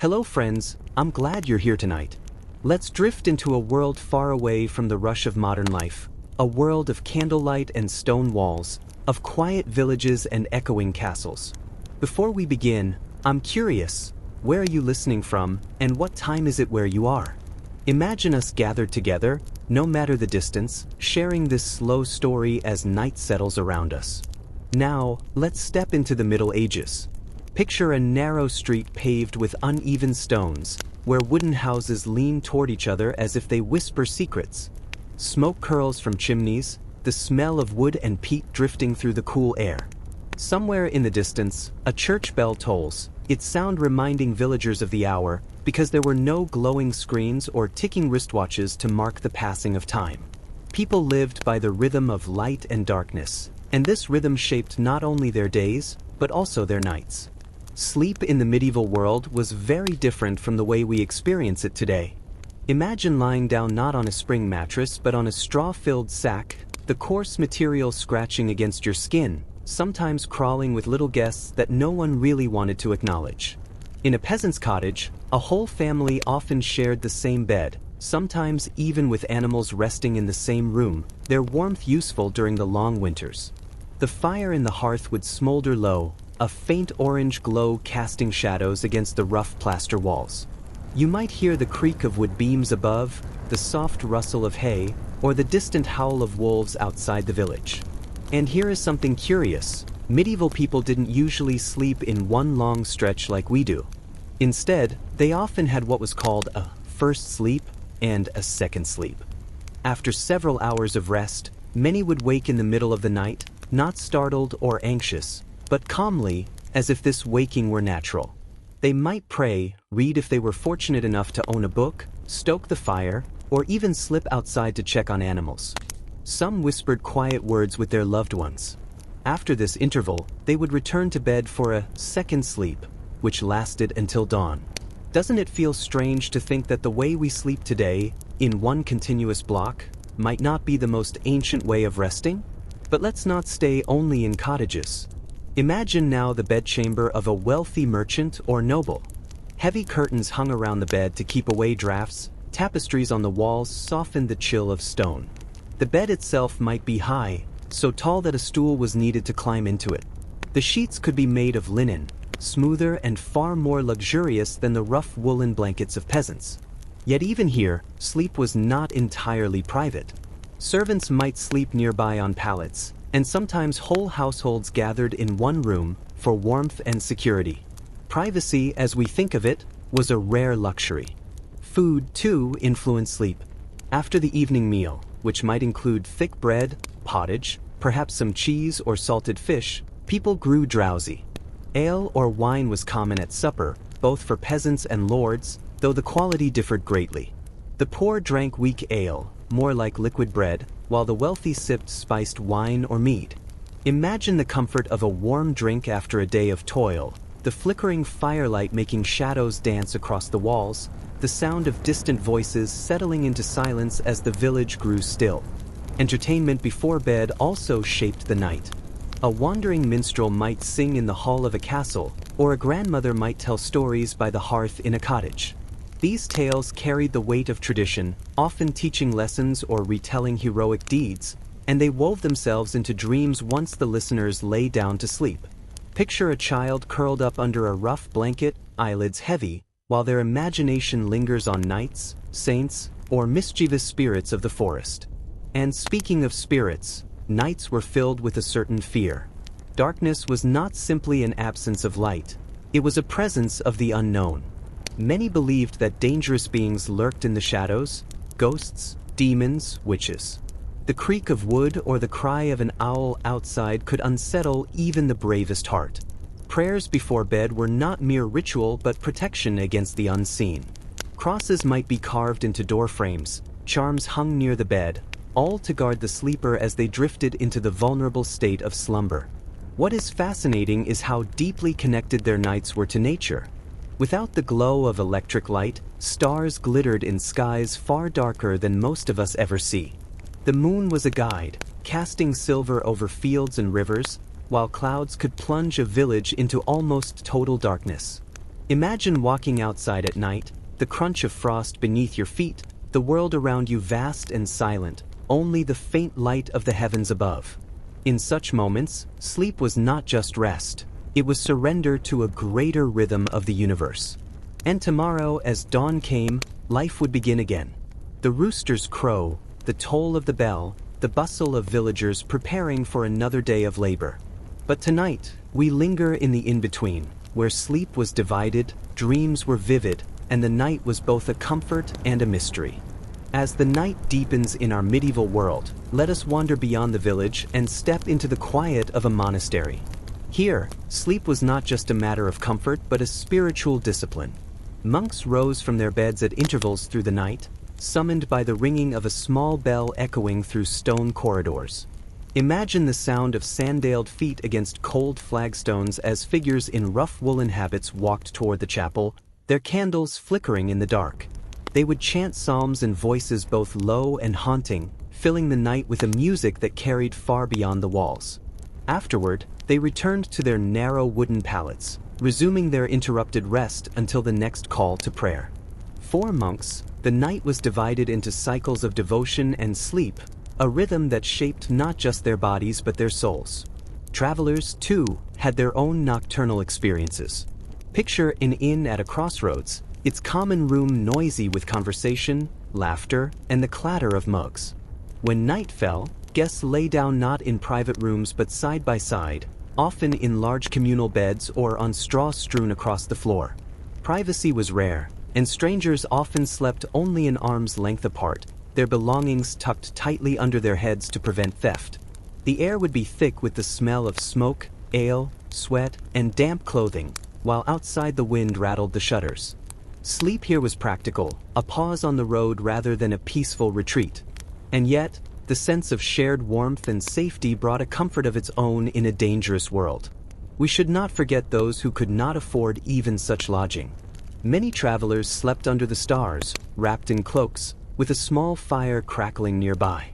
Hello friends, I'm glad you're here tonight. Let's drift into a world far away from the rush of modern life, a world of candlelight and stone walls, of quiet villages and echoing castles. Before we begin, I'm curious, where are you listening from, and what time is it where you are? Imagine us gathered together, no matter the distance, sharing this slow story as night settles around us. Now, let's step into the Middle Ages. Picture a narrow street paved with uneven stones, where wooden houses lean toward each other as if they whisper secrets. Smoke curls from chimneys, the smell of wood and peat drifting through the cool air. Somewhere in the distance, a church bell tolls, its sound reminding villagers of the hour, because there were no glowing screens or ticking wristwatches to mark the passing of time. People lived by the rhythm of light and darkness, and this rhythm shaped not only their days, but also their nights. Sleep in the medieval world was very different from the way we experience it today. Imagine lying down not on a spring mattress but on a straw-filled sack, the coarse material scratching against your skin, sometimes crawling with little guests that no one really wanted to acknowledge. In a peasant's cottage, a whole family often shared the same bed, sometimes even with animals resting in the same room, their warmth useful during the long winters. The fire in the hearth would smolder low, a faint orange glow casting shadows against the rough plaster walls. You might hear the creak of wood beams above, the soft rustle of hay, or the distant howl of wolves outside the village. And here is something curious. Medieval people didn't usually sleep in one long stretch like we do. Instead, they often had what was called a first sleep and a second sleep. After several hours of rest, many would wake in the middle of the night, not startled or anxious, but calmly, as if this waking were natural. They might pray, read if they were fortunate enough to own a book, stoke the fire, or even slip outside to check on animals. Some whispered quiet words with their loved ones. After this interval, they would return to bed for a second sleep, which lasted until dawn. Doesn't it feel strange to think that the way we sleep today, in one continuous block, might not be the most ancient way of resting? But let's not stay only in cottages. Imagine now the bedchamber of a wealthy merchant or noble. Heavy curtains hung around the bed to keep away drafts, tapestries on the walls softened the chill of stone. The bed itself might be high, so tall that a stool was needed to climb into it. The sheets could be made of linen, smoother and far more luxurious than the rough woolen blankets of peasants. Yet even here, sleep was not entirely private. Servants might sleep nearby on pallets, and sometimes whole households gathered in one room for warmth and security. Privacy, as we think of it, was a rare luxury. Food, too, influenced sleep. After the evening meal, which might include thick bread, pottage, perhaps some cheese or salted fish, people grew drowsy. Ale or wine was common at supper, both for peasants and lords, though the quality differed greatly. The poor drank weak ale, more like liquid bread, while the wealthy sipped spiced wine or mead. Imagine the comfort of a warm drink after a day of toil, the flickering firelight making shadows dance across the walls, the sound of distant voices settling into silence as the village grew still. Entertainment before bed also shaped the night. A wandering minstrel might sing in the hall of a castle, or a grandmother might tell stories by the hearth in a cottage. These tales carried the weight of tradition, often teaching lessons or retelling heroic deeds, and they wove themselves into dreams once the listeners lay down to sleep. Picture a child curled up under a rough blanket, eyelids heavy, while their imagination lingers on knights, saints, or mischievous spirits of the forest. And speaking of spirits, nights were filled with a certain fear. Darkness was not simply an absence of light, it was a presence of the unknown. Many believed that dangerous beings lurked in the shadows, ghosts, demons, witches. The creak of wood or the cry of an owl outside could unsettle even the bravest heart. Prayers before bed were not mere ritual but protection against the unseen. Crosses might be carved into door frames, charms hung near the bed, all to guard the sleeper as they drifted into the vulnerable state of slumber. What is fascinating is how deeply connected their nights were to nature. Without the glow of electric light, stars glittered in skies far darker than most of us ever see. The moon was a guide, casting silver over fields and rivers, while clouds could plunge a village into almost total darkness. Imagine walking outside at night, the crunch of frost beneath your feet, the world around you vast and silent, only the faint light of the heavens above. In such moments, sleep was not just rest, it was surrender to a greater rhythm of the universe. And tomorrow, as dawn came, life would begin again. The rooster's crow, the toll of the bell, the bustle of villagers preparing for another day of labor. But tonight, we linger in the in-between, where sleep was divided, dreams were vivid, and the night was both a comfort and a mystery. As the night deepens in our medieval world, let us wander beyond the village and step into the quiet of a monastery. Here, sleep was not just a matter of comfort but a spiritual discipline. Monks rose from their beds at intervals through the night, summoned by the ringing of a small bell echoing through stone corridors. Imagine the sound of sandaled feet against cold flagstones as figures in rough woolen habits walked toward the chapel, their candles flickering in the dark. They would chant psalms in voices both low and haunting, filling the night with a music that carried far beyond the walls. Afterward, they returned to their narrow wooden pallets, resuming their interrupted rest until the next call to prayer. For monks, the night was divided into cycles of devotion and sleep, a rhythm that shaped not just their bodies but their souls. Travelers, too, had their own nocturnal experiences. Picture an inn at a crossroads, its common room noisy with conversation, laughter, and the clatter of mugs. When night fell, guests lay down not in private rooms but side by side, often in large communal beds or on straw strewn across the floor. Privacy was rare, and strangers often slept only an arm's length apart, their belongings tucked tightly under their heads to prevent theft. The air would be thick with the smell of smoke, ale, sweat, and damp clothing, while outside the wind rattled the shutters. Sleep here was practical, a pause on the road rather than a peaceful retreat. And yet, the sense of shared warmth and safety brought a comfort of its own in a dangerous world. We should not forget those who could not afford even such lodging. Many travelers slept under the stars, wrapped in cloaks, with a small fire crackling nearby.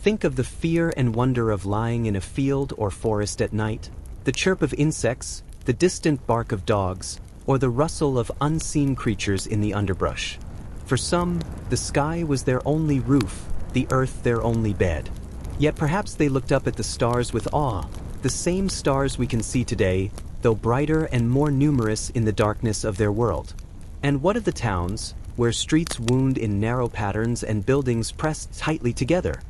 Think of the fear and wonder of lying in a field or forest at night, the chirp of insects, the distant bark of dogs, or the rustle of unseen creatures in the underbrush. For some, the sky was their only roof, the earth their only bed. Yet perhaps they looked up at the stars with awe, the same stars we can see today, though brighter and more numerous in the darkness of their world. And what of the towns, where streets wound in narrow patterns and buildings pressed tightly together?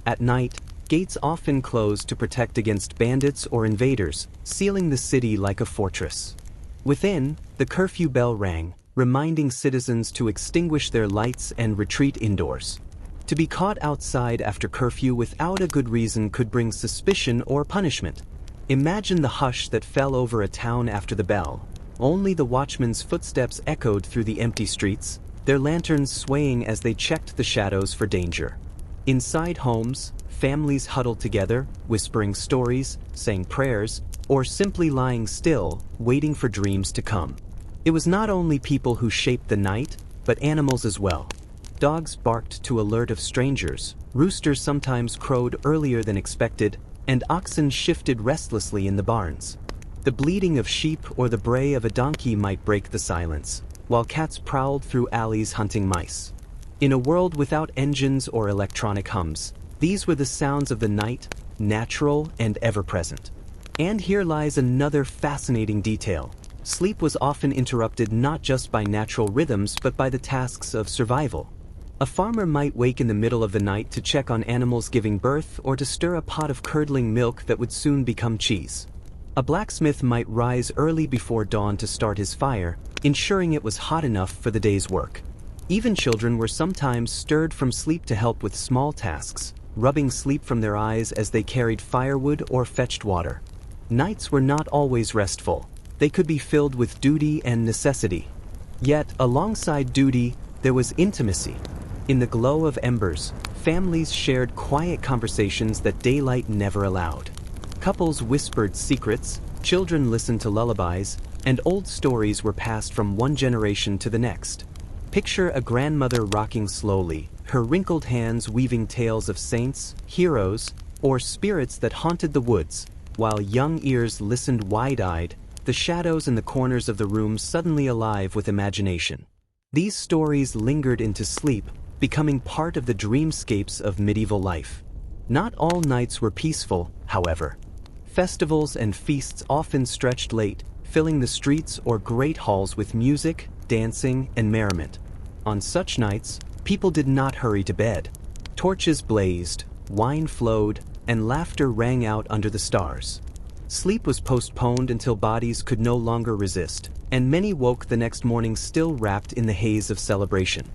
At night, gates often closed to protect against bandits or invaders, sealing the city like a fortress. Within, the curfew bell rang, reminding citizens to extinguish their lights and retreat indoors. To be caught outside after curfew without a good reason could bring suspicion or punishment. Imagine the hush that fell over a town after the bell. Only the watchman's footsteps echoed through the empty streets, their lanterns swaying as they checked the shadows for danger. Inside homes, families huddled together, whispering stories, saying prayers, or simply lying still, waiting for dreams to come. It was not only people who shaped the night, but animals as well. Dogs barked to alert of strangers, roosters sometimes crowed earlier than expected, and oxen shifted restlessly in the barns. The bleating of sheep or the bray of a donkey might break the silence, while cats prowled through alleys hunting mice. In a world without engines or electronic hums, these were the sounds of the night, natural and ever-present. And here lies another fascinating detail. Sleep was often interrupted not just by natural rhythms but by the tasks of survival. A farmer might wake in the middle of the night to check on animals giving birth or to stir a pot of curdling milk that would soon become cheese. A blacksmith might rise early before dawn to start his fire, ensuring it was hot enough for the day's work. Even children were sometimes stirred from sleep to help with small tasks, rubbing sleep from their eyes as they carried firewood or fetched water. Nights were not always restful. They could be filled with duty and necessity. Yet, alongside duty, there was intimacy. In the glow of embers, families shared quiet conversations that daylight never allowed. Couples whispered secrets, children listened to lullabies, and old stories were passed from one generation to the next. Picture a grandmother rocking slowly, her wrinkled hands weaving tales of saints, heroes, or spirits that haunted the woods, while young ears listened wide-eyed, the shadows in the corners of the room suddenly alive with imagination. These stories lingered into sleep, becoming part of the dreamscapes of medieval life. Not all nights were peaceful, however. Festivals and feasts often stretched late, filling the streets or great halls with music, dancing, and merriment. On such nights, people did not hurry to bed. Torches blazed, wine flowed, and laughter rang out under the stars. Sleep was postponed until bodies could no longer resist, and many woke the next morning still wrapped in the haze of celebration.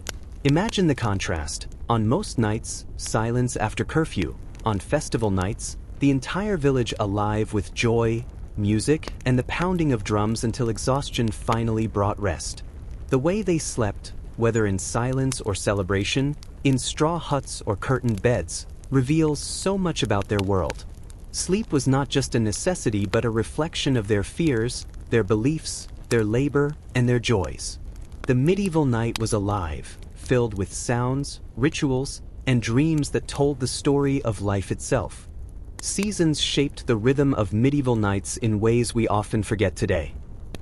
Imagine the contrast. On most nights, silence after curfew. On festival nights, the entire village alive with joy, music, and the pounding of drums until exhaustion finally brought rest. The way they slept, whether in silence or celebration, in straw huts or curtained beds, reveals so much about their world. Sleep was not just a necessity but a reflection of their fears, their beliefs, their labor, and their joys. The medieval night was alive, filled with sounds, rituals, and dreams that told the story of life itself. Seasons shaped the rhythm of medieval nights in ways we often forget today.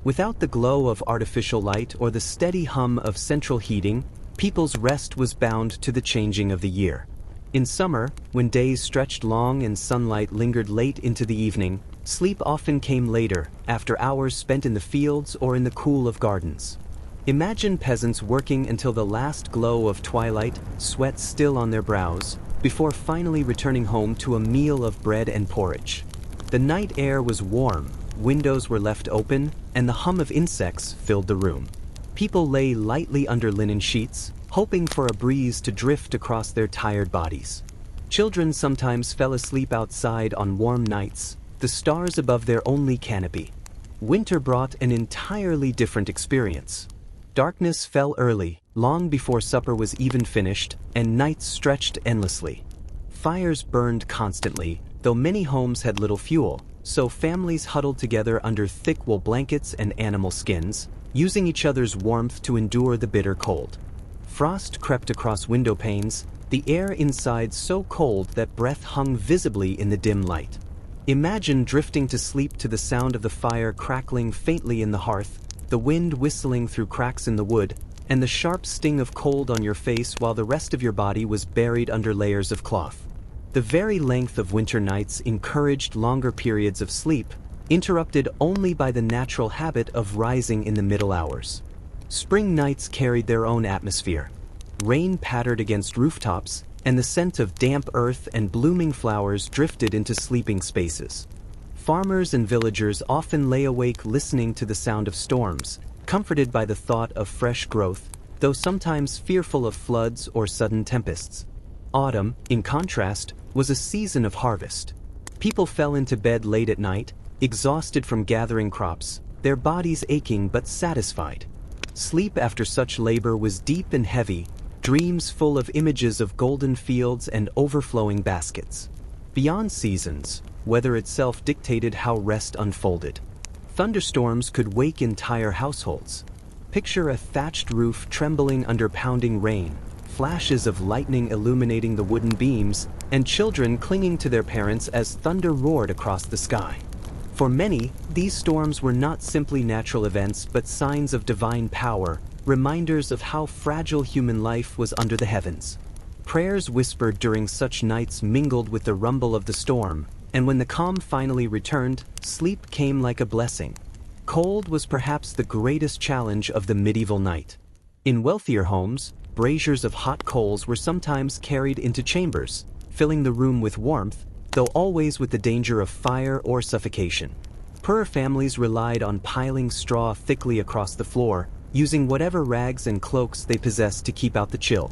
Without the glow of artificial light or the steady hum of central heating, people's rest was bound to the changing of the year. In summer, when days stretched long and sunlight lingered late into the evening, sleep often came later, after hours spent in the fields or in the cool of gardens. Imagine peasants working until the last glow of twilight, sweat still on their brows, before finally returning home to a meal of bread and porridge. The night air was warm, windows were left open, and the hum of insects filled the room. People lay lightly under linen sheets, hoping for a breeze to drift across their tired bodies. Children sometimes fell asleep outside on warm nights, the stars above their only canopy. Winter brought an entirely different experience. Darkness fell early, long before supper was even finished, and nights stretched endlessly. Fires burned constantly, though many homes had little fuel, so families huddled together under thick wool blankets and animal skins, using each other's warmth to endure the bitter cold. Frost crept across window panes, the air inside so cold that breath hung visibly in the dim light. Imagine drifting to sleep to the sound of the fire crackling faintly in the hearth, the wind whistling through cracks in the wood, and the sharp sting of cold on your face while the rest of your body was buried under layers of cloth. The very length of winter nights encouraged longer periods of sleep, interrupted only by the natural habit of rising in the middle hours. Spring nights carried their own atmosphere. Rain pattered against rooftops, and the scent of damp earth and blooming flowers drifted into sleeping spaces. Farmers and villagers often lay awake listening to the sound of storms, comforted by the thought of fresh growth, though sometimes fearful of floods or sudden tempests. Autumn, in contrast, was a season of harvest. People fell into bed late at night, exhausted from gathering crops, their bodies aching but satisfied. Sleep after such labor was deep and heavy, dreams full of images of golden fields and overflowing baskets. Beyond seasons, weather itself dictated how rest unfolded. Thunderstorms could wake entire households. Picture a thatched roof trembling under pounding rain, flashes of lightning illuminating the wooden beams, and children clinging to their parents as thunder roared across the sky. For many, these storms were not simply natural events but signs of divine power, reminders of how fragile human life was under the heavens. Prayers whispered during such nights mingled with the rumble of the storm, and when the calm finally returned, sleep came like a blessing. Cold was perhaps the greatest challenge of the medieval night. In wealthier homes, braziers of hot coals were sometimes carried into chambers, filling the room with warmth, though always with the danger of fire or suffocation. Poorer families relied on piling straw thickly across the floor, using whatever rags and cloaks they possessed to keep out the chill.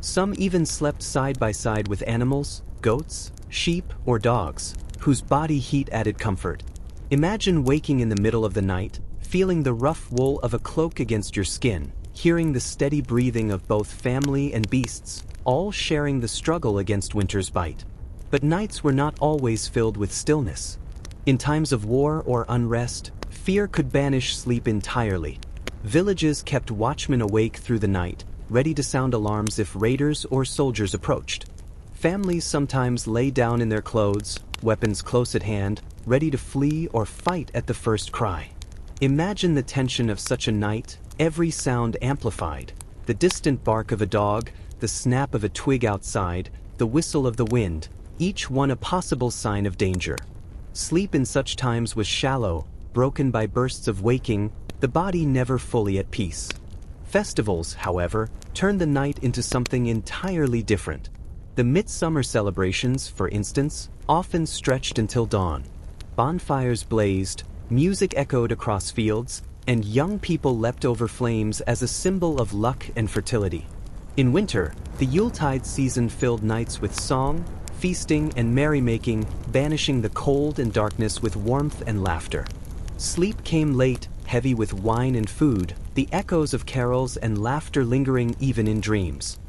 Some even slept side by side with animals, goats, sheep, or dogs, whose body heat added comfort. Imagine waking in the middle of the night, feeling the rough wool of a cloak against your skin, hearing the steady breathing of both family and beasts, all sharing the struggle against winter's bite. But nights were not always filled with stillness. In times of war or unrest, fear could banish sleep entirely. Villages kept watchmen awake through the night, ready to sound alarms if raiders or soldiers approached. Families sometimes lay down in their clothes, weapons close at hand, ready to flee or fight at the first cry. Imagine the tension of such a night, every sound amplified. The distant bark of a dog, the snap of a twig outside, the whistle of the wind, each one a possible sign of danger. Sleep in such times was shallow, broken by bursts of waking, the body never fully at peace. Festivals, however, turned the night into something entirely different. The midsummer celebrations, for instance, often stretched until dawn. Bonfires blazed, music echoed across fields, and young people leapt over flames as a symbol of luck and fertility. In winter, the Yuletide season filled nights with song, feasting, and merrymaking, banishing the cold and darkness with warmth and laughter. Sleep came late, heavy with wine and food, the echoes of carols and laughter lingering even in dreams.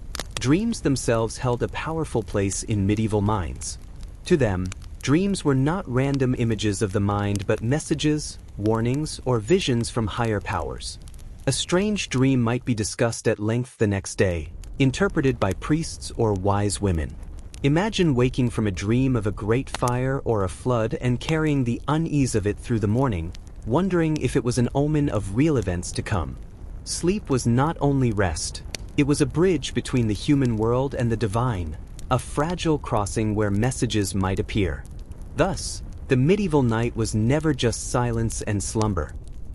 Dreams themselves held a powerful place in medieval minds. To them, dreams were not random images of the mind but messages, warnings, or visions from higher powers. A strange dream might be discussed at length the next day, interpreted by priests or wise women. Imagine waking from a dream of a great fire or a flood and carrying the unease of it through the morning, wondering if it was an omen of real events to come. Sleep was not only rest, it was a bridge between the human world and the divine, a fragile crossing where messages might appear. Thus, the medieval night was never just silence and slumber.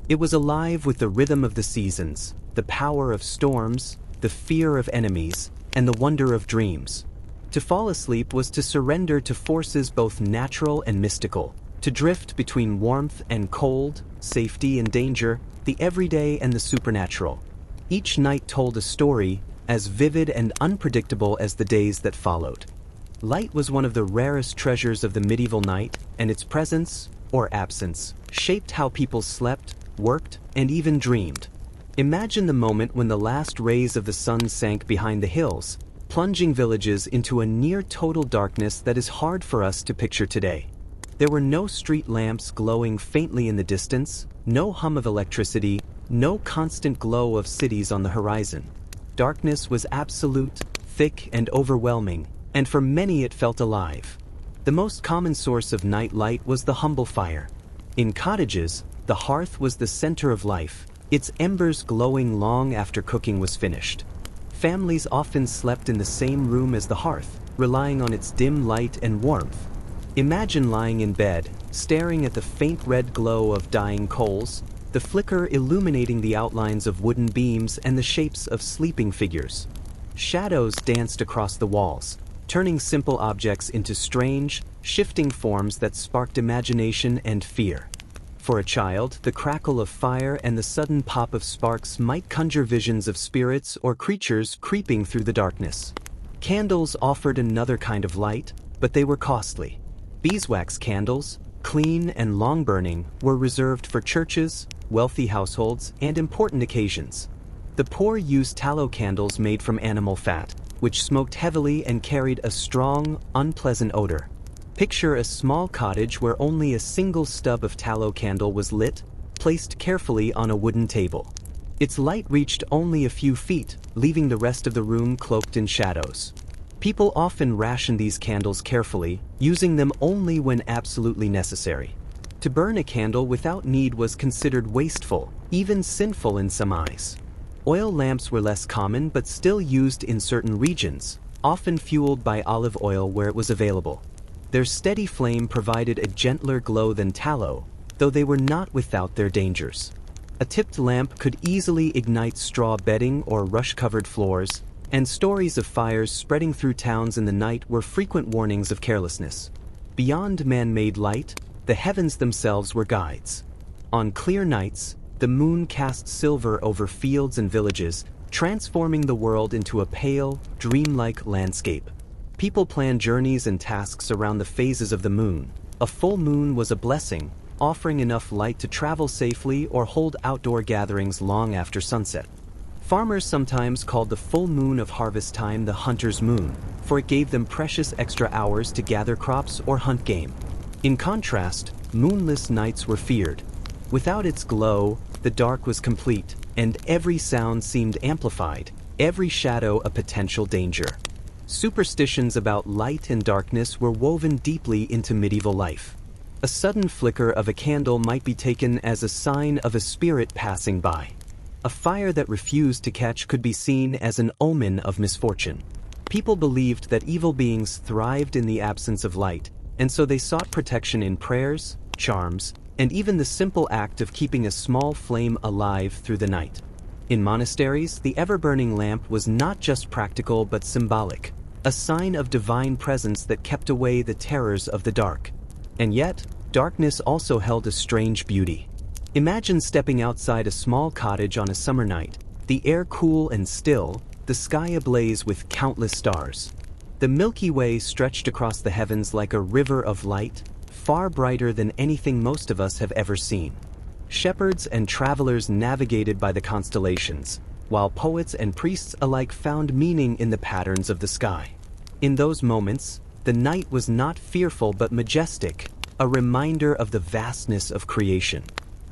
It was alive with the rhythm of the seasons, the power of storms, the fear of enemies, and the wonder of dreams. To fall asleep was to surrender to forces both natural and mystical, to drift between warmth and cold, safety and danger, the everyday and the supernatural. Each night told a story, as vivid and unpredictable as the days that followed. Light was one of the rarest treasures of the medieval night, and its presence, or absence, shaped how people slept, worked, and even dreamed. Imagine the moment when the last rays of the sun sank behind the hills, plunging villages into a near-total darkness that is hard for us to picture today. There were no street lamps glowing faintly in the distance, no hum of electricity, no constant glow of cities on the horizon. Darkness was absolute, thick, and overwhelming, and for many it felt alive. The most common source of night light was the humble fire. In cottages, the hearth was the center of life, its embers glowing long after cooking was finished. Families often slept in the same room as the hearth, relying on its dim light and warmth. Imagine lying in bed, staring at the faint red glow of dying coals, the flicker illuminating the outlines of wooden beams and the shapes of sleeping figures. Shadows danced across the walls, turning simple objects into strange, shifting forms that sparked imagination and fear. For a child, the crackle of fire and the sudden pop of sparks might conjure visions of spirits or creatures creeping through the darkness. Candles offered another kind of light, but they were costly. Beeswax candles, clean and long-burning, were reserved for churches, wealthy households, and important occasions. The poor used tallow candles made from animal fat, which smoked heavily and carried a strong, unpleasant odor. Picture a small cottage where only a single stub of tallow candle was lit, placed carefully on a wooden table. Its light reached only a few feet, leaving the rest of the room cloaked in shadows. People often rationed these candles carefully, using them only when absolutely necessary. To burn a candle without need was considered wasteful, even sinful in some eyes. Oil lamps were less common but still used in certain regions, often fueled by olive oil where it was available. Their steady flame provided a gentler glow than tallow, though they were not without their dangers. A tipped lamp could easily ignite straw bedding or rush-covered floors, and stories of fires spreading through towns in the night were frequent warnings of carelessness. Beyond man-made light, the heavens themselves were guides. On clear nights, the moon cast silver over fields and villages, transforming the world into a pale, dreamlike landscape. People planned journeys and tasks around the phases of the moon. A full moon was a blessing, offering enough light to travel safely or hold outdoor gatherings long after sunset. Farmers sometimes called the full moon of harvest time the hunter's moon, for it gave them precious extra hours to gather crops or hunt game. In contrast, moonless nights were feared. Without its glow, the dark was complete, and every sound seemed amplified, every shadow a potential danger. Superstitions about light and darkness were woven deeply into medieval life. A sudden flicker of a candle might be taken as a sign of a spirit passing by. A fire that refused to catch could be seen as an omen of misfortune. People believed that evil beings thrived in the absence of light, and so they sought protection in prayers, charms, and even the simple act of keeping a small flame alive through the night. In monasteries, the ever-burning lamp was not just practical but symbolic, a sign of divine presence that kept away the terrors of the dark. And yet, darkness also held a strange beauty. Imagine stepping outside a small cottage on a summer night, the air cool and still, the sky ablaze with countless stars. The Milky Way stretched across the heavens like a river of light, far brighter than anything most of us have ever seen. Shepherds and travelers navigated by the constellations, while poets and priests alike found meaning in the patterns of the sky. In those moments, the night was not fearful but majestic, a reminder of the vastness of creation.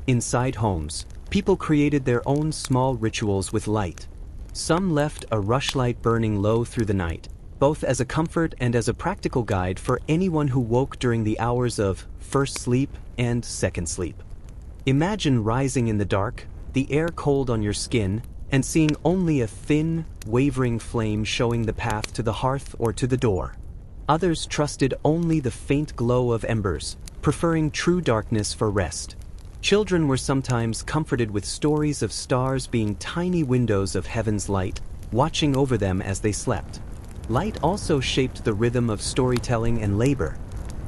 Inside homes, people created their own small rituals with light. Some left a rushlight burning low through the night, both as a comfort and as a practical guide for anyone who woke during the hours of first sleep and second sleep. Imagine rising in the dark, the air cold on your skin, and seeing only a thin, wavering flame showing the path to the hearth or to the door. Others trusted only the faint glow of embers, preferring true darkness for rest. Children were sometimes comforted with stories of stars being tiny windows of heaven's light, watching over them as they slept. Light also shaped the rhythm of storytelling and labor.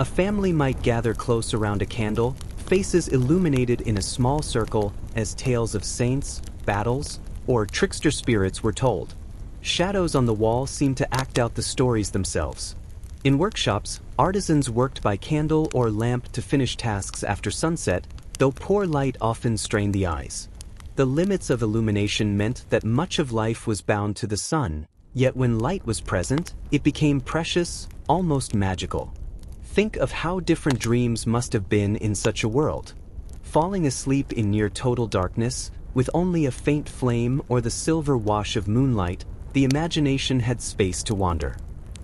A family might gather close around a candle, faces illuminated in a small circle as tales of saints, battles, or trickster spirits were told. Shadows on the wall seemed to act out the stories themselves. In workshops, artisans worked by candle or lamp to finish tasks after sunset, though poor light often strained the eyes. The limits of illumination meant that much of life was bound to the sun, yet when light was present, it became precious, almost magical. Think of how different dreams must have been in such a world. Falling asleep in near total darkness, with only a faint flame or the silver wash of moonlight, the imagination had space to wander.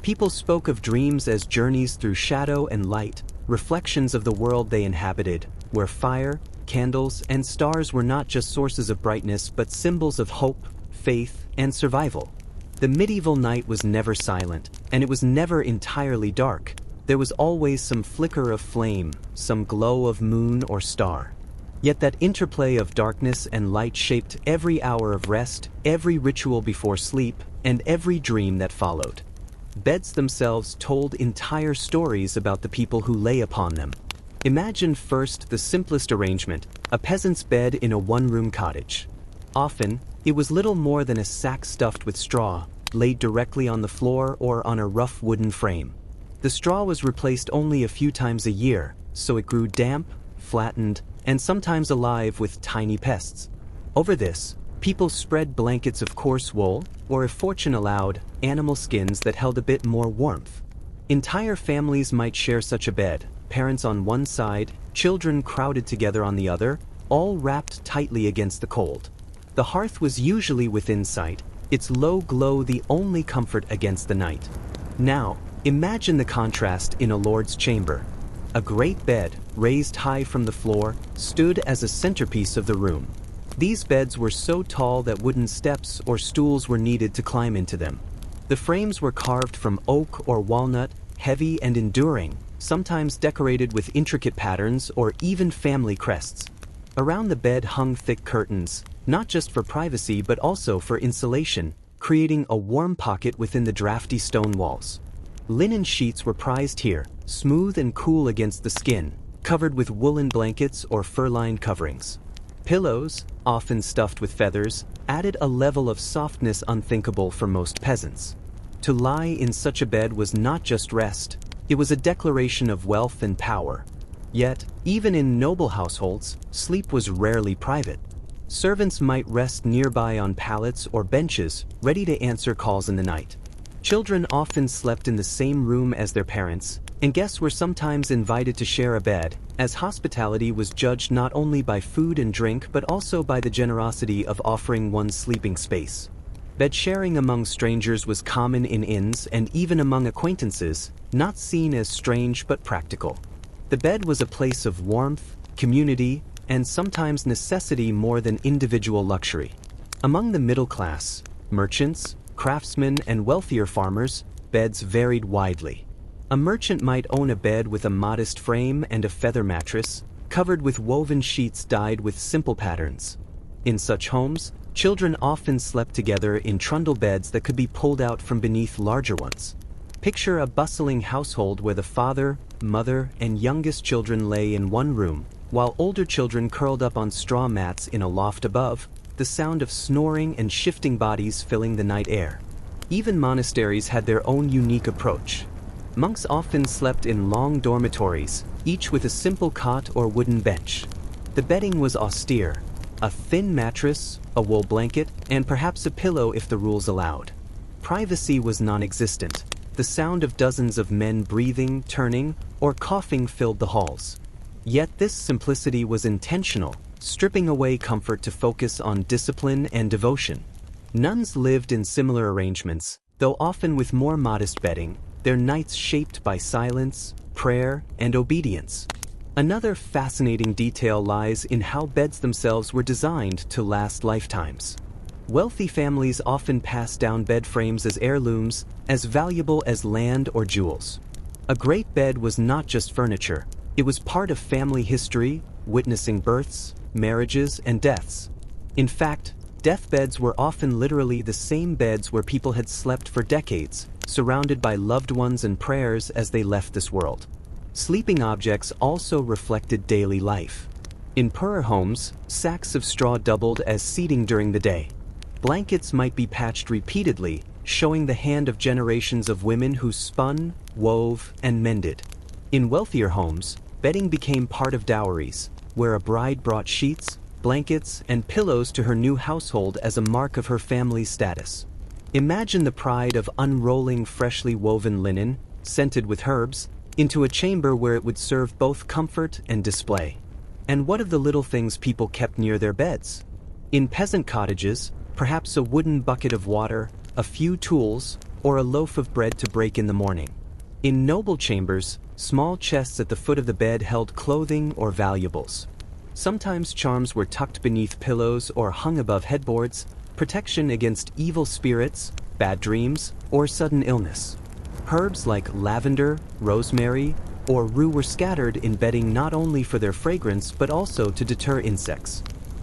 People spoke of dreams as journeys through shadow and light, reflections of the world they inhabited, where fire, candles, and stars were not just sources of brightness but symbols of hope, faith, and survival. The medieval night was never silent, and it was never entirely dark. There was always some flicker of flame, some glow of moon or star. Yet that interplay of darkness and light shaped every hour of rest, every ritual before sleep, and every dream that followed. Beds themselves told entire stories about the people who lay upon them. Imagine first the simplest arrangement, a peasant's bed in a one-room cottage. Often, it was little more than a sack stuffed with straw, laid directly on the floor or on a rough wooden frame. The straw was replaced only a few times a year, so it grew damp, flattened, and sometimes alive with tiny pests. Over this, people spread blankets of coarse wool, or if fortune allowed, animal skins that held a bit more warmth. Entire families might share such a bed, parents on one side, children crowded together on the other, all wrapped tightly against the cold. The hearth was usually within sight, its low glow the only comfort against the night. Now, imagine the contrast in a lord's chamber. A great bed, raised high from the floor, stood as a centerpiece of the room. These beds were so tall that wooden steps or stools were needed to climb into them. The frames were carved from oak or walnut, heavy and enduring, sometimes decorated with intricate patterns or even family crests. Around the bed hung thick curtains, not just for privacy but also for insulation, creating a warm pocket within the drafty stone walls. Linen sheets were prized here, smooth and cool against the skin, covered with woolen blankets or fur-lined coverings. Pillows, often stuffed with feathers, added a level of softness unthinkable for most peasants. To lie in such a bed was not just rest, it was a declaration of wealth and power. Yet, even in noble households, sleep was rarely private. Servants might rest nearby on pallets or benches, ready to answer calls in the night. Children often slept in the same room as their parents, and guests were sometimes invited to share a bed, as hospitality was judged not only by food and drink but also by the generosity of offering one's sleeping space. Bed sharing among strangers was common in inns and even among acquaintances, not seen as strange but practical. The bed was a place of warmth, community, and sometimes necessity more than individual luxury. Among the middle class, merchants, craftsmen, and wealthier farmers, beds varied widely. A merchant might own a bed with a modest frame and a feather mattress, covered with woven sheets dyed with simple patterns. In such homes, children often slept together in trundle beds that could be pulled out from beneath larger ones. Picture a bustling household where the father, mother, and youngest children lay in one room, while older children curled up on straw mats in a loft above, the sound of snoring and shifting bodies filling the night air. Even monasteries had their own unique approach. Monks often slept in long dormitories, each with a simple cot or wooden bench. The bedding was austere: a thin mattress, a wool blanket, and perhaps a pillow if the rules allowed. Privacy was non-existent. The sound of dozens of men breathing, turning, or coughing filled the halls. Yet this simplicity was intentional, stripping away comfort to focus on discipline and devotion. Nuns lived in similar arrangements, though often with more modest bedding, their nights shaped by silence, prayer, and obedience. Another fascinating detail lies in how beds themselves were designed to last lifetimes. Wealthy families often passed down bed frames as heirlooms, as valuable as land or jewels. A great bed was not just furniture, it was part of family history, witnessing births, marriages, and deaths. In fact, deathbeds were often literally the same beds where people had slept for decades, surrounded by loved ones and prayers as they left this world. Sleeping objects also reflected daily life. In poorer homes, sacks of straw doubled as seating during the day. Blankets might be patched repeatedly, showing the hand of generations of women who spun, wove, and mended. In wealthier homes, bedding became part of dowries, where a bride brought sheets, blankets, and pillows to her new household as a mark of her family's status. Imagine the pride of unrolling freshly woven linen, scented with herbs, into a chamber where it would serve both comfort and display. And what of the little things people kept near their beds? In peasant cottages, perhaps a wooden bucket of water, a few tools, or a loaf of bread to break in the morning. In noble chambers, small chests at the foot of the bed held clothing or valuables. Sometimes charms were tucked beneath pillows or hung above headboards, protection against evil spirits, bad dreams, or sudden illness. Herbs like lavender, rosemary, or rue were scattered in bedding not only for their fragrance but also to deter insects.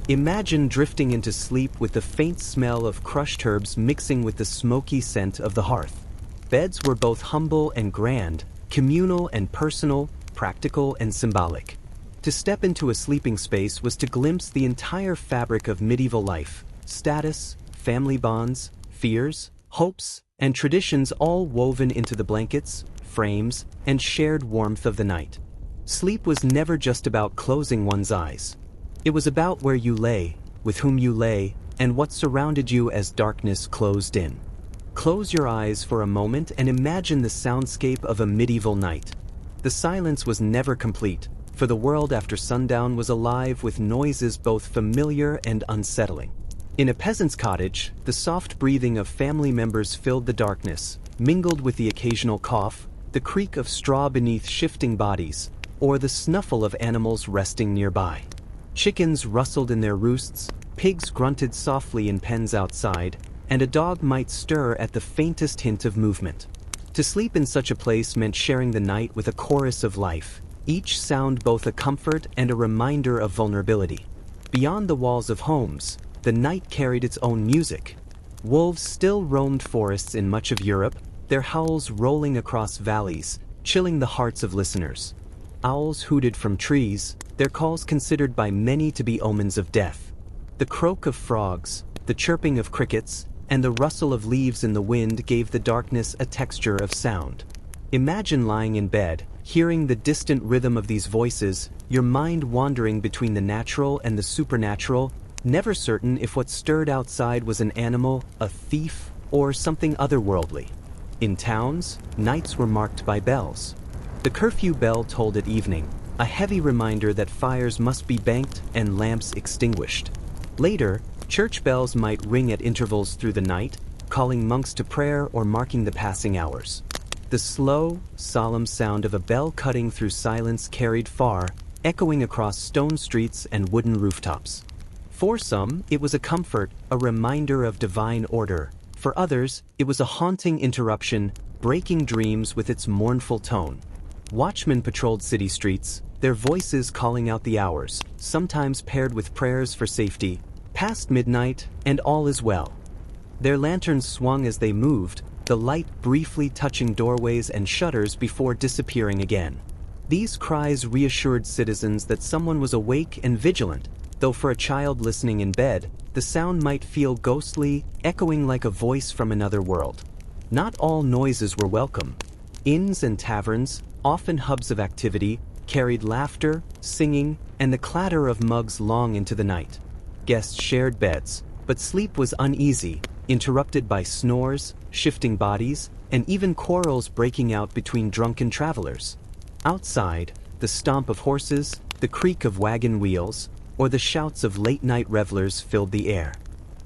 Imagine drifting into sleep with the faint smell of crushed herbs mixing with the smoky scent of the hearth. Beds were both humble and grand, communal and personal, practical and symbolic. To step into a sleeping space was to glimpse the entire fabric of medieval life: status, family bonds, fears, hopes, and traditions all woven into the blankets, frames, and shared warmth of the night. Sleep was never just about closing one's eyes. It was about where you lay, with whom you lay, and what surrounded you as darkness closed in. Close your eyes for a moment and imagine the soundscape of a medieval night. The silence was never complete, for the world after sundown was alive with noises both familiar and unsettling. In a peasant's cottage, the soft breathing of family members filled the darkness, mingled with the occasional cough, the creak of straw beneath shifting bodies, or the snuffle of animals resting nearby. Chickens rustled in their roosts, pigs grunted softly in pens outside, and a dog might stir at the faintest hint of movement. To sleep in such a place meant sharing the night with a chorus of life, each sound both a comfort and a reminder of vulnerability. Beyond the walls of homes, the night carried its own music. Wolves still roamed forests in much of Europe, their howls rolling across valleys, chilling the hearts of listeners. Owls hooted from trees, their calls considered by many to be omens of death. The croak of frogs, the chirping of crickets, and the rustle of leaves in the wind gave the darkness a texture of sound. Imagine lying in bed, hearing the distant rhythm of these voices, your mind wandering between the natural and the supernatural, never certain if what stirred outside was an animal, a thief, or something otherworldly. In towns, nights were marked by bells. The curfew bell tolled at evening, a heavy reminder that fires must be banked and lamps extinguished. Later, church bells might ring at intervals through the night, calling monks to prayer or marking the passing hours. The slow, solemn sound of a bell cutting through silence carried far, echoing across stone streets and wooden rooftops. For some, it was a comfort, a reminder of divine order. For others, it was a haunting interruption, breaking dreams with its mournful tone. Watchmen patrolled city streets, their voices calling out the hours, sometimes paired with prayers for safety. Past midnight, and all is well. Their lanterns swung as they moved, the light briefly touching doorways and shutters before disappearing again. These cries reassured citizens that someone was awake and vigilant, though for a child listening in bed, the sound might feel ghostly, echoing like a voice from another world. Not all noises were welcome. Inns and taverns, often hubs of activity, carried laughter, singing, and the clatter of mugs long into the night. Guests shared beds, but sleep was uneasy, interrupted by snores, shifting bodies, and even quarrels breaking out between drunken travelers. Outside, the stomp of horses, the creak of wagon wheels, or the shouts of late-night revelers filled the air.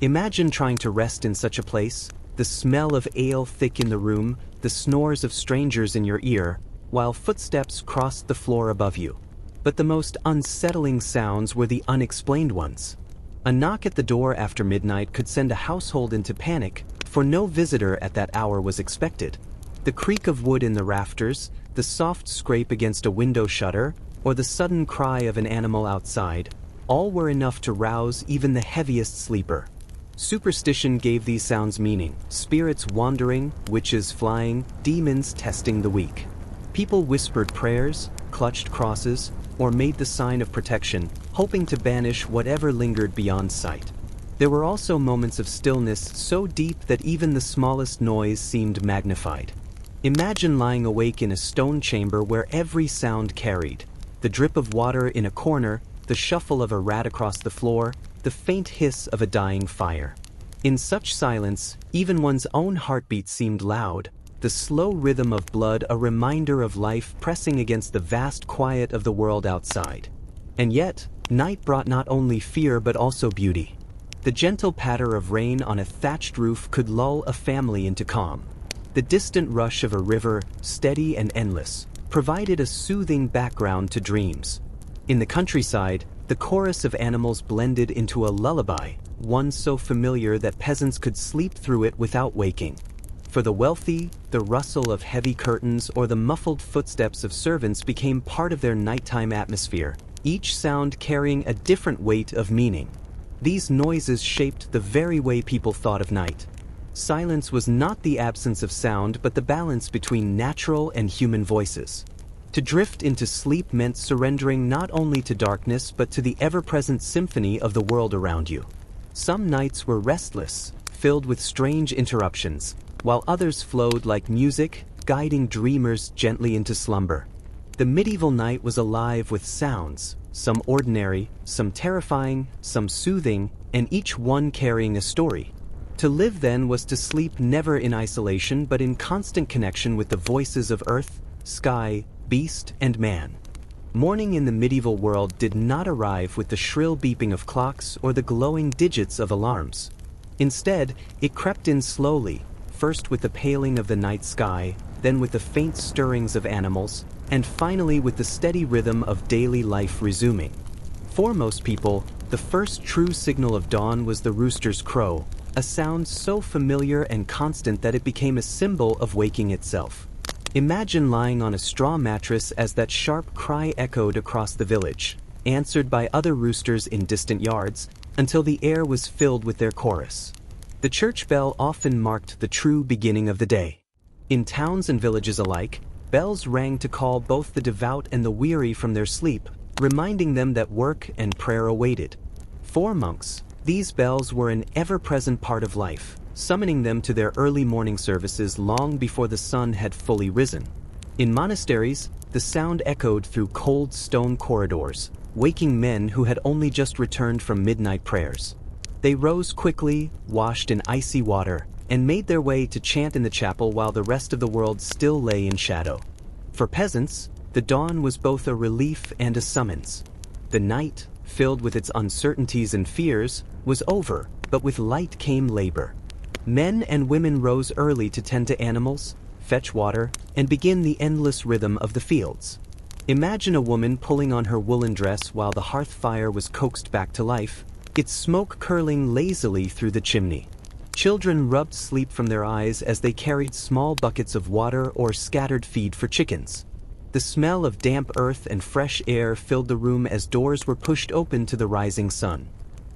Imagine trying to rest in such a place, the smell of ale thick in the room, the snores of strangers in your ear, while footsteps crossed the floor above you. But the most unsettling sounds were the unexplained ones. A knock at the door after midnight could send a household into panic, for no visitor at that hour was expected. The creak of wood in the rafters, the soft scrape against a window shutter, or the sudden cry of an animal outside, all were enough to rouse even the heaviest sleeper. Superstition gave these sounds meaning: spirits wandering, witches flying, demons testing the weak. People whispered prayers, clutched crosses, or made the sign of protection, hoping to banish whatever lingered beyond sight. There were also moments of stillness so deep that even the smallest noise seemed magnified. Imagine lying awake in a stone chamber where every sound carried: the drip of water in a corner, the shuffle of a rat across the floor, the faint hiss of a dying fire. In such silence, even one's own heartbeat seemed loud, the slow rhythm of blood a reminder of life pressing against the vast quiet of the world outside. And yet, night brought not only fear but also beauty. The gentle patter of rain on a thatched roof could lull a family into calm. The distant rush of a river, steady and endless, provided a soothing background to dreams. In the countryside, the chorus of animals blended into a lullaby, one so familiar that peasants could sleep through it without waking. For the wealthy, the rustle of heavy curtains or the muffled footsteps of servants became part of their nighttime atmosphere, each sound carrying a different weight of meaning. These noises shaped the very way people thought of night. Silence was not the absence of sound but the balance between natural and human voices. To drift into sleep meant surrendering not only to darkness but to the ever-present symphony of the world around you. Some nights were restless, filled with strange interruptions, while others flowed like music, guiding dreamers gently into slumber. The medieval night was alive with sounds, some ordinary, some terrifying, some soothing, and each one carrying a story. To live then was to sleep never in isolation but in constant connection with the voices of earth, sky, beast, and man. Morning in the medieval world did not arrive with the shrill beeping of clocks or the glowing digits of alarms. Instead, it crept in slowly, first with the paling of the night sky, then with the faint stirrings of animals, and finally with the steady rhythm of daily life resuming. For most people, the first true signal of dawn was the rooster's crow, a sound so familiar and constant that it became a symbol of waking itself. Imagine lying on a straw mattress as that sharp cry echoed across the village, answered by other roosters in distant yards, until the air was filled with their chorus. The church bell often marked the true beginning of the day. In towns and villages alike, bells rang to call both the devout and the weary from their sleep, reminding them that work and prayer awaited. For monks, these bells were an ever-present part of life, summoning them to their early morning services long before the sun had fully risen. In monasteries, the sound echoed through cold stone corridors, waking men who had only just returned from midnight prayers. They rose quickly, washed in icy water, and made their way to chant in the chapel while the rest of the world still lay in shadow. For peasants, the dawn was both a relief and a summons. The night, filled with its uncertainties and fears, was over, but with light came labor. Men and women rose early to tend to animals, fetch water, and begin the endless rhythm of the fields. Imagine a woman pulling on her woolen dress while the hearth fire was coaxed back to life, its smoke curling lazily through the chimney. Children rubbed sleep from their eyes as they carried small buckets of water or scattered feed for chickens. The smell of damp earth and fresh air filled the room as doors were pushed open to the rising sun.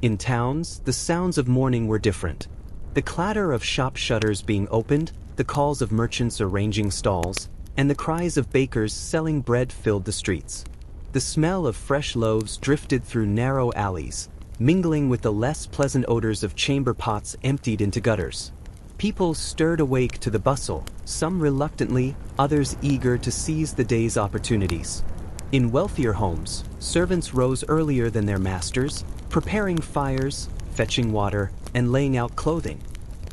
In towns, the sounds of morning were different. The clatter of shop shutters being opened, the calls of merchants arranging stalls, and the cries of bakers selling bread filled the streets. The smell of fresh loaves drifted through narrow alleys, mingling with the less pleasant odors of chamber pots emptied into gutters. People stirred awake to the bustle, some reluctantly, others eager to seize the day's opportunities. In wealthier homes, servants rose earlier than their masters, preparing fires, fetching water, and laying out clothing.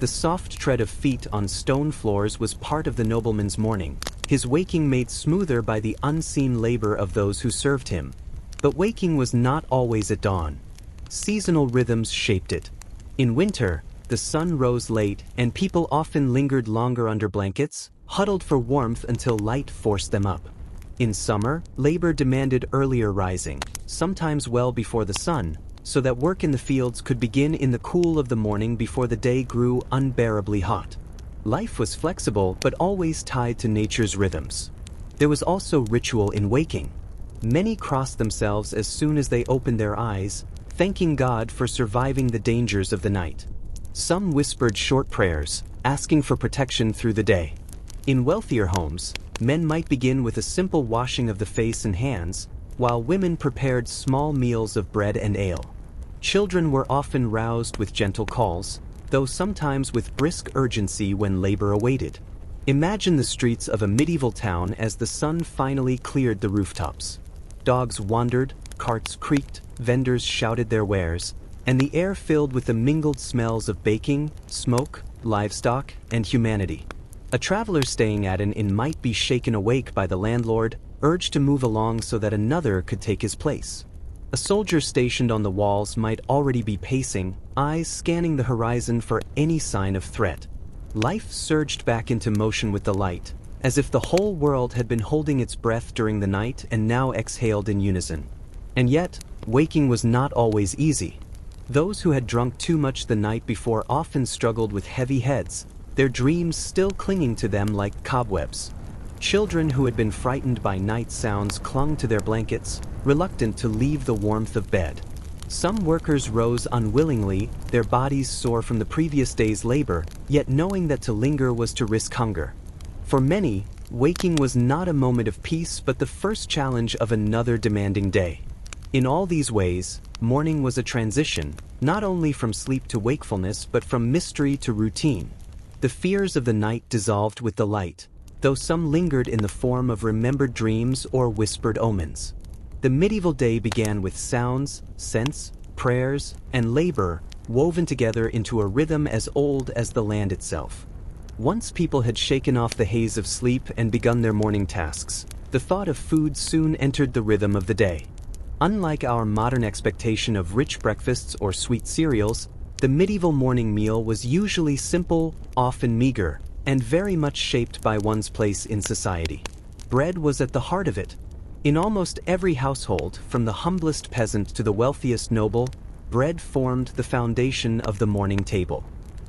The soft tread of feet on stone floors was part of the nobleman's morning, his waking made smoother by the unseen labor of those who served him. But waking was not always at dawn. Seasonal rhythms shaped it. In winter, the sun rose late and people often lingered longer under blankets, huddled for warmth until light forced them up. In summer, labor demanded earlier rising, sometimes well before the sun, so that work in the fields could begin in the cool of the morning before the day grew unbearably hot. Life was flexible but always tied to nature's rhythms. There was also ritual in waking. Many crossed themselves as soon as they opened their eyes, thanking God for surviving the dangers of the night. Some whispered short prayers, asking for protection through the day. In wealthier homes, men might begin with a simple washing of the face and hands, while women prepared small meals of bread and ale. Children were often roused with gentle calls, though sometimes with brisk urgency when labor awaited. Imagine the streets of a medieval town as the sun finally cleared the rooftops. Dogs wandered, carts creaked, vendors shouted their wares, and the air filled with the mingled smells of baking, smoke, livestock, and humanity. A traveler staying at an inn might be shaken awake by the landlord, urged to move along so that another could take his place. A soldier stationed on the walls might already be pacing, eyes scanning the horizon for any sign of threat. Life surged back into motion with the light, as if the whole world had been holding its breath during the night and now exhaled in unison. And yet, waking was not always easy. Those who had drunk too much the night before often struggled with heavy heads, their dreams still clinging to them like cobwebs. Children who had been frightened by night sounds clung to their blankets, reluctant to leave the warmth of bed. Some workers rose unwillingly, their bodies sore from the previous day's labor, yet knowing that to linger was to risk hunger. For many, waking was not a moment of peace but the first challenge of another demanding day. In all these ways, morning was a transition, not only from sleep to wakefulness but from mystery to routine. The fears of the night dissolved with the light, though some lingered in the form of remembered dreams or whispered omens. The medieval day began with sounds, scents, prayers, and labor woven together into a rhythm as old as the land itself. Once people had shaken off the haze of sleep and begun their morning tasks, the thought of food soon entered the rhythm of the day. Unlike our modern expectation of rich breakfasts or sweet cereals, the medieval morning meal was usually simple, often meager, and very much shaped by one's place in society. Bread was at the heart of it. In almost every household, from the humblest peasant to the wealthiest noble, bread formed the foundation of the morning table.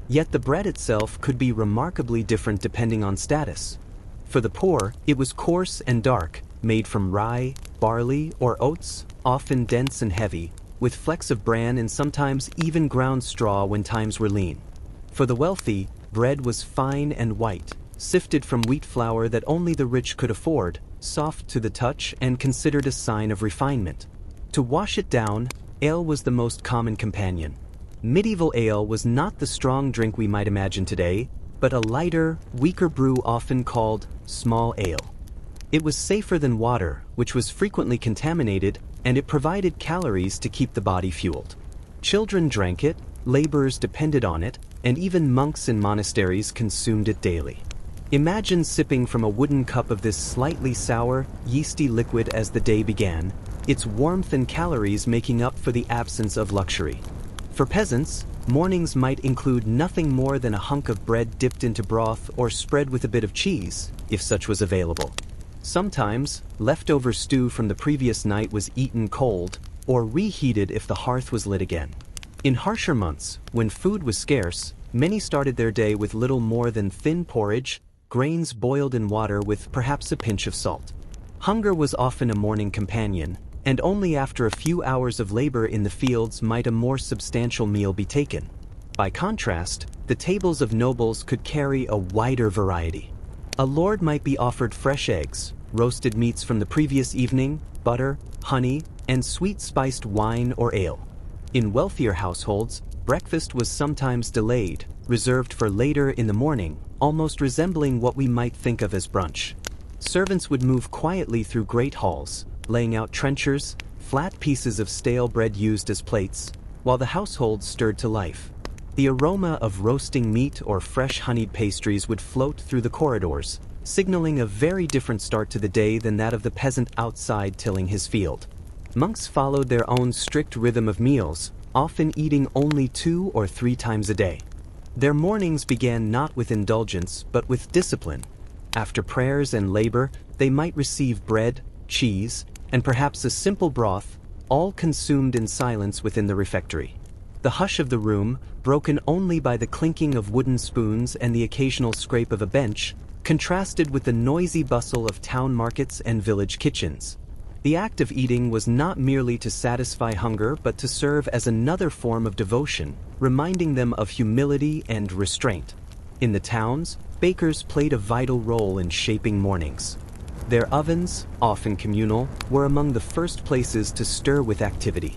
Yet the bread itself could be remarkably different depending on status. For the poor, it was coarse and dark, made from rye, barley, or oats, often dense and heavy, with flecks of bran and sometimes even ground straw when times were lean. For the wealthy, bread was fine and white, sifted from wheat flour that only the rich could afford, soft to the touch and considered a sign of refinement. To wash it down, ale was the most common companion. Medieval ale was not the strong drink we might imagine today, but a lighter, weaker brew often called small ale. It was safer than water, which was frequently contaminated, and it provided calories to keep the body fueled. Children drank it, laborers depended on it, and even monks in monasteries consumed it daily. Imagine sipping from a wooden cup of this slightly sour, yeasty liquid as the day began, its warmth and calories making up for the absence of luxury. For peasants, Mornings might include nothing more than a hunk of bread dipped into broth or spread with a bit of cheese, if such was available. Sometimes, leftover stew from the previous night was eaten cold, or reheated if the hearth was lit again. In harsher months, when food was scarce, many started their day with little more than thin porridge, grains boiled in water with perhaps a pinch of salt. Hunger was often a morning companion, and only after a few hours of labor in the fields might a more substantial meal be taken. By contrast, the tables of nobles could carry a wider variety. A lord might be offered fresh eggs, roasted meats from the previous evening, butter, honey, and sweet-spiced wine or ale. In wealthier households, breakfast was sometimes delayed, reserved for later in the morning, almost resembling what we might think of as brunch. Servants would move quietly through great halls, laying out trenchers, flat pieces of stale bread used as plates, while the household stirred to life. The aroma of roasting meat or fresh honeyed pastries would float through the corridors, signaling a very different start to the day than that of the peasant outside tilling his field. Monks followed their own strict rhythm of meals, often eating only 2 or 3 times a day. Their mornings began not with indulgence, but with discipline. After prayers and labor, they might receive bread, cheese, and perhaps a simple broth, all consumed in silence within the refectory. The hush of the room, broken only by the clinking of wooden spoons and the occasional scrape of a bench, contrasted with the noisy bustle of town markets and village kitchens. The act of eating was not merely to satisfy hunger but to serve as another form of devotion, reminding them of humility and restraint. In the towns, bakers played a vital role in shaping mornings. Their ovens, often communal, were among the first places to stir with activity.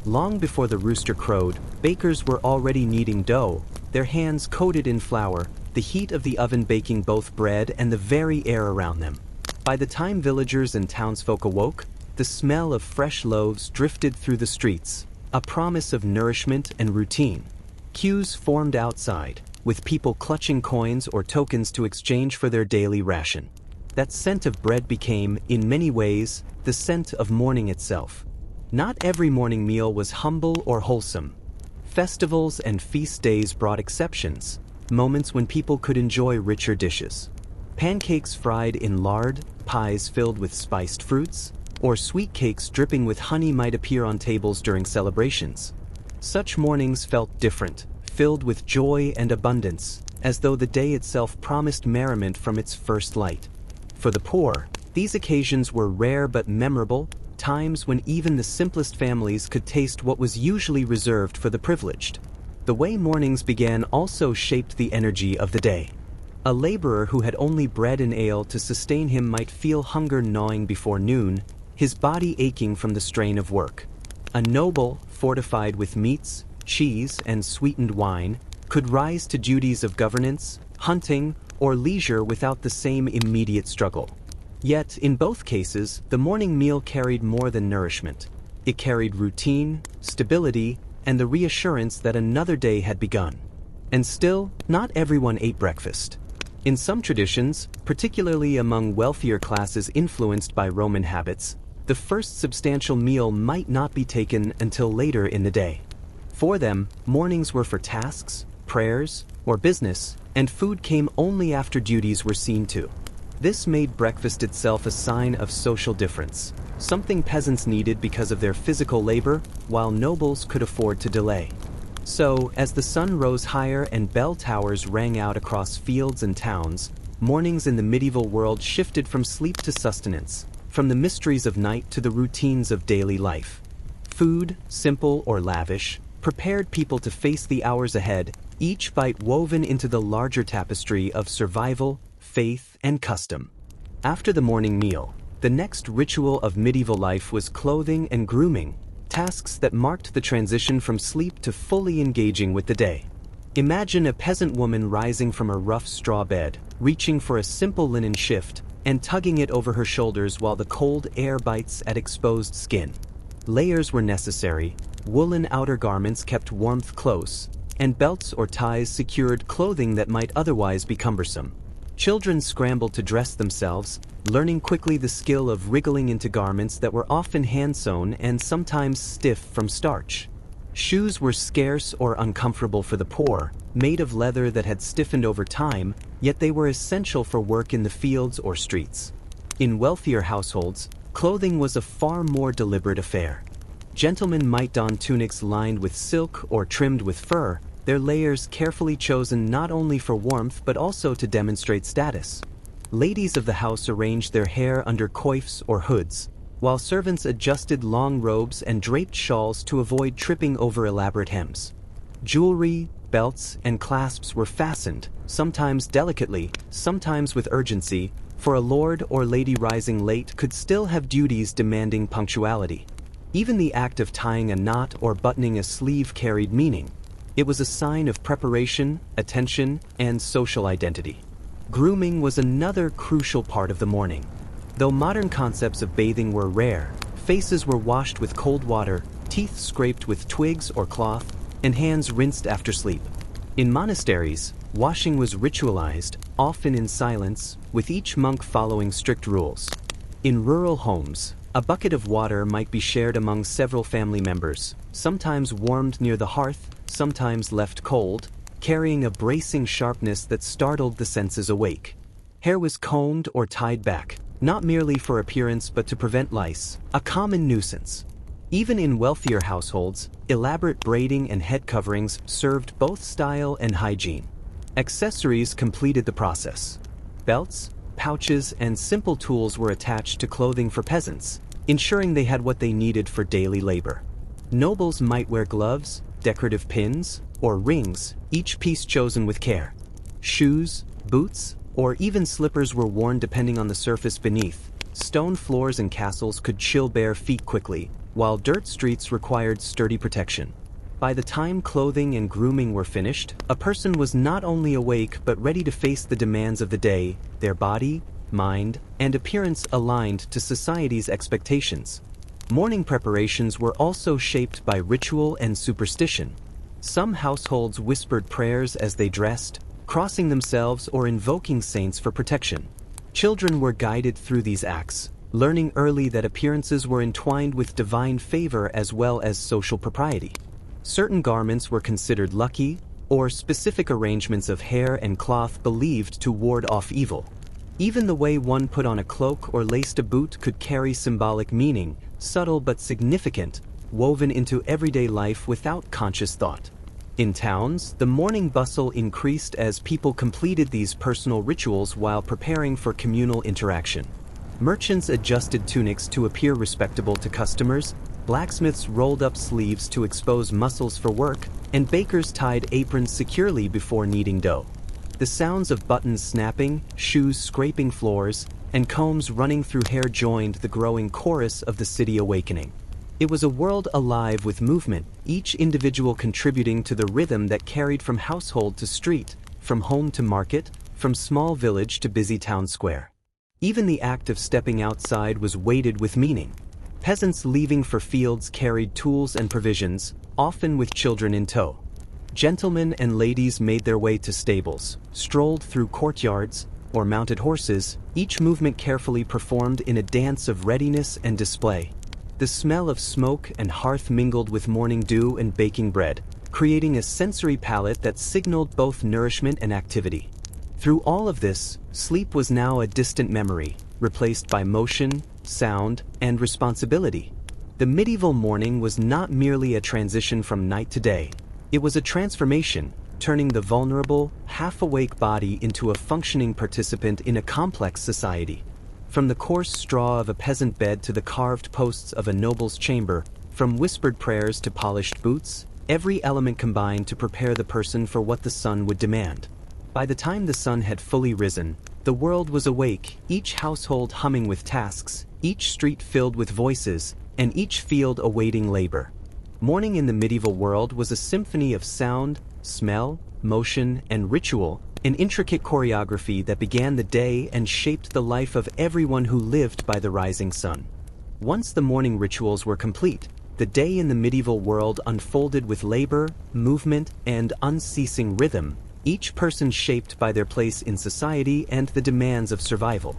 Long before the rooster crowed, bakers were already kneading dough, their hands coated in flour, the heat of the oven baking both bread and the very air around them. By the time villagers and townsfolk awoke, the smell of fresh loaves drifted through the streets, a promise of nourishment and routine. Queues formed outside, with people clutching coins or tokens to exchange for their daily ration. That scent of bread became, in many ways, the scent of morning itself. Not every morning meal was humble or wholesome. Festivals and feast days brought exceptions, moments when people could enjoy richer dishes. Pancakes fried in lard, pies filled with spiced fruits, or sweet cakes dripping with honey might appear on tables during celebrations. Such mornings felt different, filled with joy and abundance, as though the day itself promised merriment from its first light. For the poor, these occasions were rare but memorable, times when even the simplest families could taste what was usually reserved for the privileged. The way mornings began also shaped the energy of the day. A laborer who had only bread and ale to sustain him might feel hunger gnawing before noon, his body aching from the strain of work. A noble, fortified with meats, cheese, and sweetened wine, could rise to duties of governance, hunting, or leisure without the same immediate struggle. Yet, in both cases, the morning meal carried more than nourishment. It carried routine, stability, and the reassurance that another day had begun. And still, not everyone ate breakfast. In some traditions, particularly among wealthier classes influenced by Roman habits, the first substantial meal might not be taken until later in the day. For them, mornings were for tasks, prayers, or business, and food came only after duties were seen to. This made breakfast itself a sign of social difference, something peasants needed because of their physical labor, while nobles could afford to delay. So, as the sun rose higher and bell towers rang out across fields and towns, mornings in the medieval world shifted from sleep to sustenance, from the mysteries of night to the routines of daily life. Food, simple or lavish, prepared people to face the hours ahead, each bite woven into the larger tapestry of survival, faith, and custom. After the morning meal, the next ritual of medieval life was clothing and grooming, tasks that marked the transition from sleep to fully engaging with the day. Imagine a peasant woman rising from a rough straw bed, reaching for a simple linen shift, and tugging it over her shoulders while the cold air bites at exposed skin. Layers were necessary, woolen outer garments kept warmth close, and belts or ties secured clothing that might otherwise be cumbersome. Children scrambled to dress themselves, learning quickly the skill of wriggling into garments that were often hand-sewn and sometimes stiff from starch. Shoes were scarce or uncomfortable for the poor, made of leather that had stiffened over time, yet they were essential for work in the fields or streets. In wealthier households, clothing was a far more deliberate affair. Gentlemen might don tunics lined with silk or trimmed with fur, their layers carefully chosen not only for warmth but also to demonstrate status. Ladies of the house arranged their hair under coifs or hoods, while servants adjusted long robes and draped shawls to avoid tripping over elaborate hems. Jewelry, belts, and clasps were fastened, sometimes delicately, sometimes with urgency, for a lord or lady rising late could still have duties demanding punctuality. Even the act of tying a knot or buttoning a sleeve carried meaning. It was a sign of preparation, attention, and social identity. Grooming was another crucial part of the morning. Though modern concepts of bathing were rare, faces were washed with cold water, teeth scraped with twigs or cloth, and hands rinsed after sleep. In monasteries, washing was ritualized, often in silence, with each monk following strict rules. In rural homes, a bucket of water might be shared among several family members, sometimes warmed near the hearth, sometimes left cold, carrying a bracing sharpness that startled the senses awake. Hair was combed or tied back, not merely for appearance but to prevent lice, a common nuisance. Even in wealthier households, elaborate braiding and head coverings served both style and hygiene. Accessories completed the process. Belts, pouches, and simple tools were attached to clothing for peasants, ensuring they had what they needed for daily labor. Nobles might wear gloves, decorative pins, or rings, each piece chosen with care. Shoes, boots, or even slippers were worn depending on the surface beneath. Stone floors in castles could chill bare feet quickly, while dirt streets required sturdy protection. By the time clothing and grooming were finished, a person was not only awake but ready to face the demands of the day, their body, mind, and appearance aligned to society's expectations. Morning preparations were also shaped by ritual and superstition. Some households whispered prayers as they dressed, crossing themselves or invoking saints for protection. Children were guided through these acts, learning early that appearances were entwined with divine favor as well as social propriety. Certain garments were considered lucky, or specific arrangements of hair and cloth believed to ward off evil. Even the way one put on a cloak or laced a boot could carry symbolic meaning, subtle but significant, woven into everyday life without conscious thought. In towns, the morning bustle increased as people completed these personal rituals while preparing for communal interaction. Merchants adjusted tunics to appear respectable to customers, blacksmiths rolled up sleeves to expose muscles for work, and bakers tied aprons securely before kneading dough. The sounds of buttons snapping, shoes scraping floors, and combs running through hair joined the growing chorus of the city awakening. It was a world alive with movement, each individual contributing to the rhythm that carried from household to street, from home to market, from small village to busy town square. Even the act of stepping outside was weighted with meaning. Peasants leaving for fields carried tools and provisions, often with children in tow. Gentlemen and ladies made their way to stables, strolled through courtyards, or mounted horses, each movement carefully performed in a dance of readiness and display. The smell of smoke and hearth mingled with morning dew and baking bread, creating a sensory palette that signaled both nourishment and activity. Through all of this, sleep was now a distant memory, replaced by motion, sound, and responsibility. The medieval morning was not merely a transition from night to day. It was a transformation, turning the vulnerable, half-awake body into a functioning participant in a complex society. From the coarse straw of a peasant bed to the carved posts of a noble's chamber, from whispered prayers to polished boots, every element combined to prepare the person for what the sun would demand. By the time the sun had fully risen, the world was awake, each household humming with tasks, each street filled with voices, and each field awaiting labor. Morning in the medieval world was a symphony of sound, smell, motion, and ritual, an intricate choreography that began the day and shaped the life of everyone who lived by the rising sun. Once the morning rituals were complete, the day in the medieval world unfolded with labor, movement, and unceasing rhythm, each person shaped by their place in society and the demands of survival.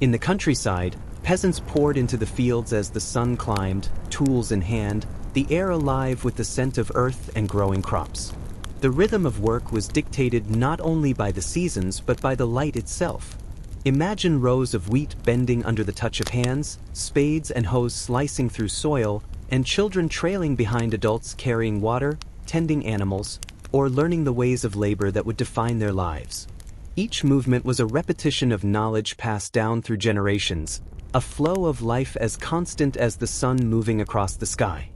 In the countryside, peasants poured into the fields as the sun climbed, tools in hand, the air alive with the scent of earth and growing crops. The rhythm of work was dictated not only by the seasons but by the light itself. Imagine rows of wheat bending under the touch of hands, spades and hoes slicing through soil, and children trailing behind adults carrying water, tending animals, or learning the ways of labor that would define their lives. Each movement was a repetition of knowledge passed down through generations, a flow of life as constant as the sun moving across the sky.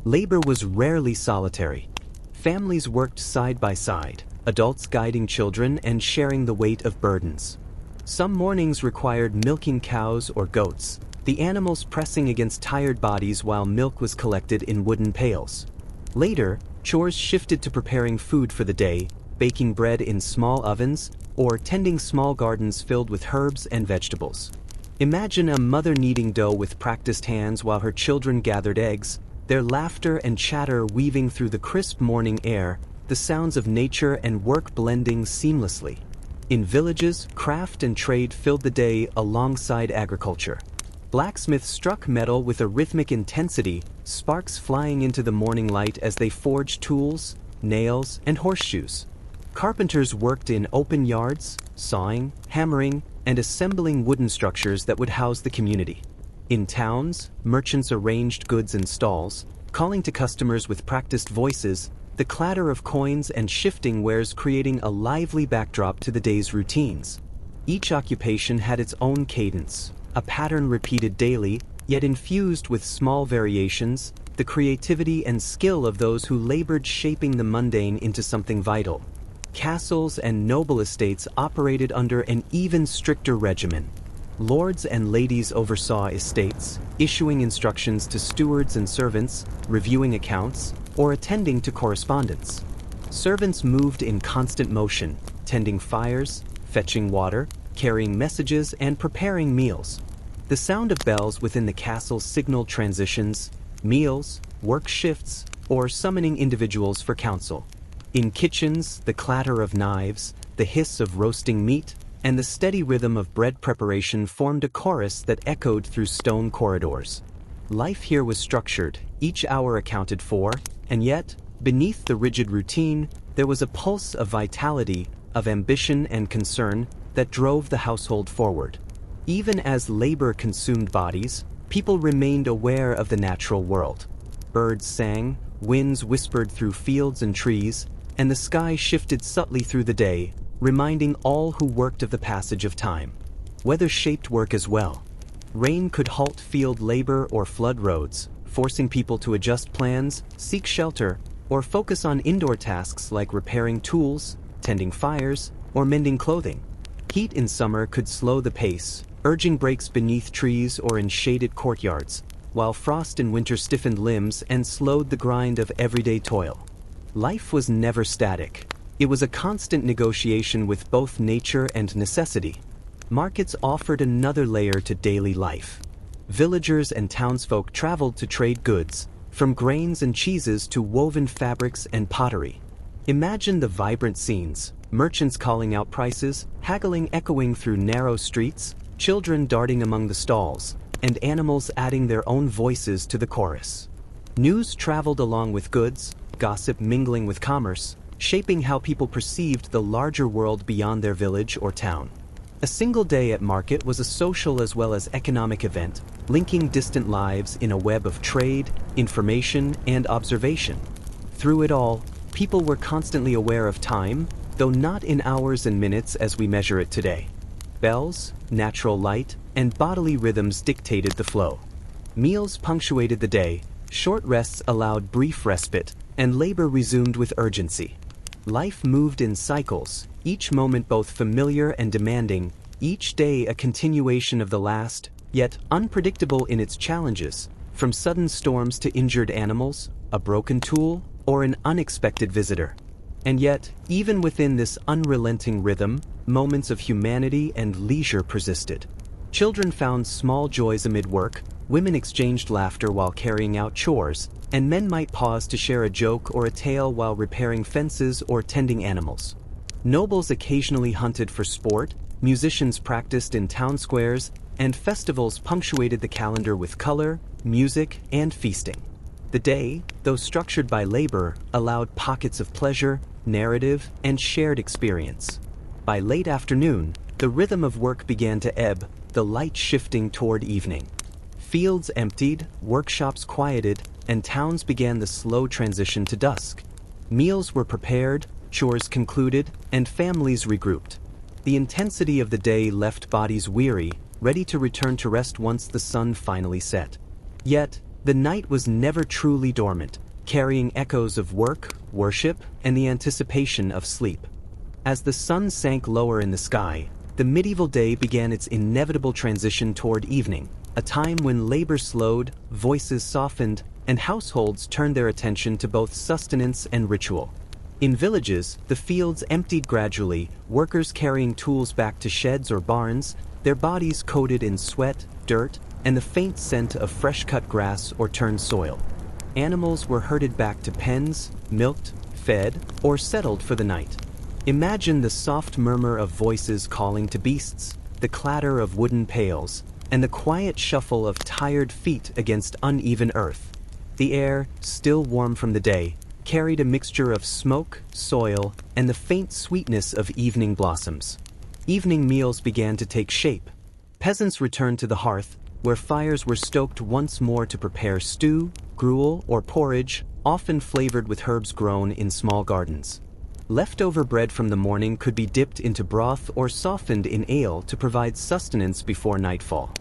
Labor was rarely solitary. Families worked side by side, adults guiding children and sharing the weight of burdens. Some mornings required milking cows or goats, the animals pressing against tired bodies while milk was collected in wooden pails. Later, chores shifted to preparing food for the day, baking bread in small ovens, or tending small gardens filled with herbs and vegetables. Imagine a mother kneading dough with practiced hands while her children gathered eggs, their laughter and chatter weaving through the crisp morning air, the sounds of nature and work blending seamlessly. In villages, craft and trade filled the day alongside agriculture. Blacksmiths struck metal with a rhythmic intensity, sparks flying into the morning light as they forged tools, nails, and horseshoes. Carpenters worked in open yards, sawing, hammering, and assembling wooden structures that would house the community. In towns, merchants arranged goods in stalls, calling to customers with practiced voices, the clatter of coins and shifting wares creating a lively backdrop to the day's routines. Each occupation had its own cadence, a pattern repeated daily, yet infused with small variations, the creativity and skill of those who labored shaping the mundane into something vital. Castles and noble estates operated under an even stricter regimen. Lords and ladies oversaw estates, issuing instructions to stewards and servants, reviewing accounts, or attending to correspondence. Servants moved in constant motion, tending fires, fetching water, carrying messages, and preparing meals. The sound of bells within the castle signaled transitions, meals, work shifts, or summoning individuals for council. In kitchens, the clatter of knives, the hiss of roasting meat, and the steady rhythm of bread preparation formed a chorus that echoed through stone corridors. Life here was structured, each hour accounted for, and yet, beneath the rigid routine, there was a pulse of vitality, of ambition and concern that drove the household forward. Even as labor consumed bodies, people remained aware of the natural world. Birds sang, winds whispered through fields and trees, and the sky shifted subtly through the day, reminding all who worked of the passage of time. Weather shaped work as well. Rain could halt field labor or flood roads, forcing people to adjust plans, seek shelter, or focus on indoor tasks like repairing tools, tending fires, or mending clothing. Heat in summer could slow the pace, urging breaks beneath trees or in shaded courtyards, while frost in winter stiffened limbs and slowed the grind of everyday toil. Life was never static. It was a constant negotiation with both nature and necessity. Markets offered another layer to daily life. Villagers and townsfolk traveled to trade goods, from grains and cheeses to woven fabrics and pottery. Imagine the vibrant scenes, merchants calling out prices, haggling echoing through narrow streets, children darting among the stalls, and animals adding their own voices to the chorus. News traveled along with goods, gossip mingling with commerce, shaping how people perceived the larger world beyond their village or town. A single day at market was a social as well as economic event, linking distant lives in a web of trade, information, and observation. Through it all, people were constantly aware of time, though not in hours and minutes as we measure it today. Bells, natural light, and bodily rhythms dictated the flow. Meals punctuated the day, short rests allowed brief respite, and labor resumed with urgency. Life moved in cycles, each moment both familiar and demanding, each day a continuation of the last, yet unpredictable in its challenges, from sudden storms to injured animals, a broken tool, or an unexpected visitor. And yet, even within this unrelenting rhythm, moments of humanity and leisure persisted. Children found small joys amid work, women exchanged laughter while carrying out chores, and men might pause to share a joke or a tale while repairing fences or tending animals. Nobles occasionally hunted for sport, musicians practiced in town squares, and festivals punctuated the calendar with color, music, and feasting. The day, though structured by labor, allowed pockets of pleasure, narrative, and shared experience. By late afternoon, the rhythm of work began to ebb, the light shifting toward evening. Fields emptied, workshops quieted, and towns began the slow transition to dusk. Meals were prepared, chores concluded, and families regrouped. The intensity of the day left bodies weary, ready to return to rest once the sun finally set. Yet, the night was never truly dormant, carrying echoes of work, worship, and the anticipation of sleep. As the sun sank lower in the sky, the medieval day began its inevitable transition toward evening, a time when labor slowed, voices softened, and households turned their attention to both sustenance and ritual. In villages, the fields emptied gradually, workers carrying tools back to sheds or barns, their bodies coated in sweat, dirt, and the faint scent of fresh-cut grass or turned soil. Animals were herded back to pens, milked, fed, or settled for the night. Imagine the soft murmur of voices calling to beasts, the clatter of wooden pails, and the quiet shuffle of tired feet against uneven earth. The air, still warm from the day, carried a mixture of smoke, soil, and the faint sweetness of evening blossoms. Evening meals began to take shape. Peasants returned to the hearth, where fires were stoked once more to prepare stew, gruel, or porridge, often flavored with herbs grown in small gardens. Leftover bread from the morning could be dipped into broth or softened in ale to provide sustenance before nightfall.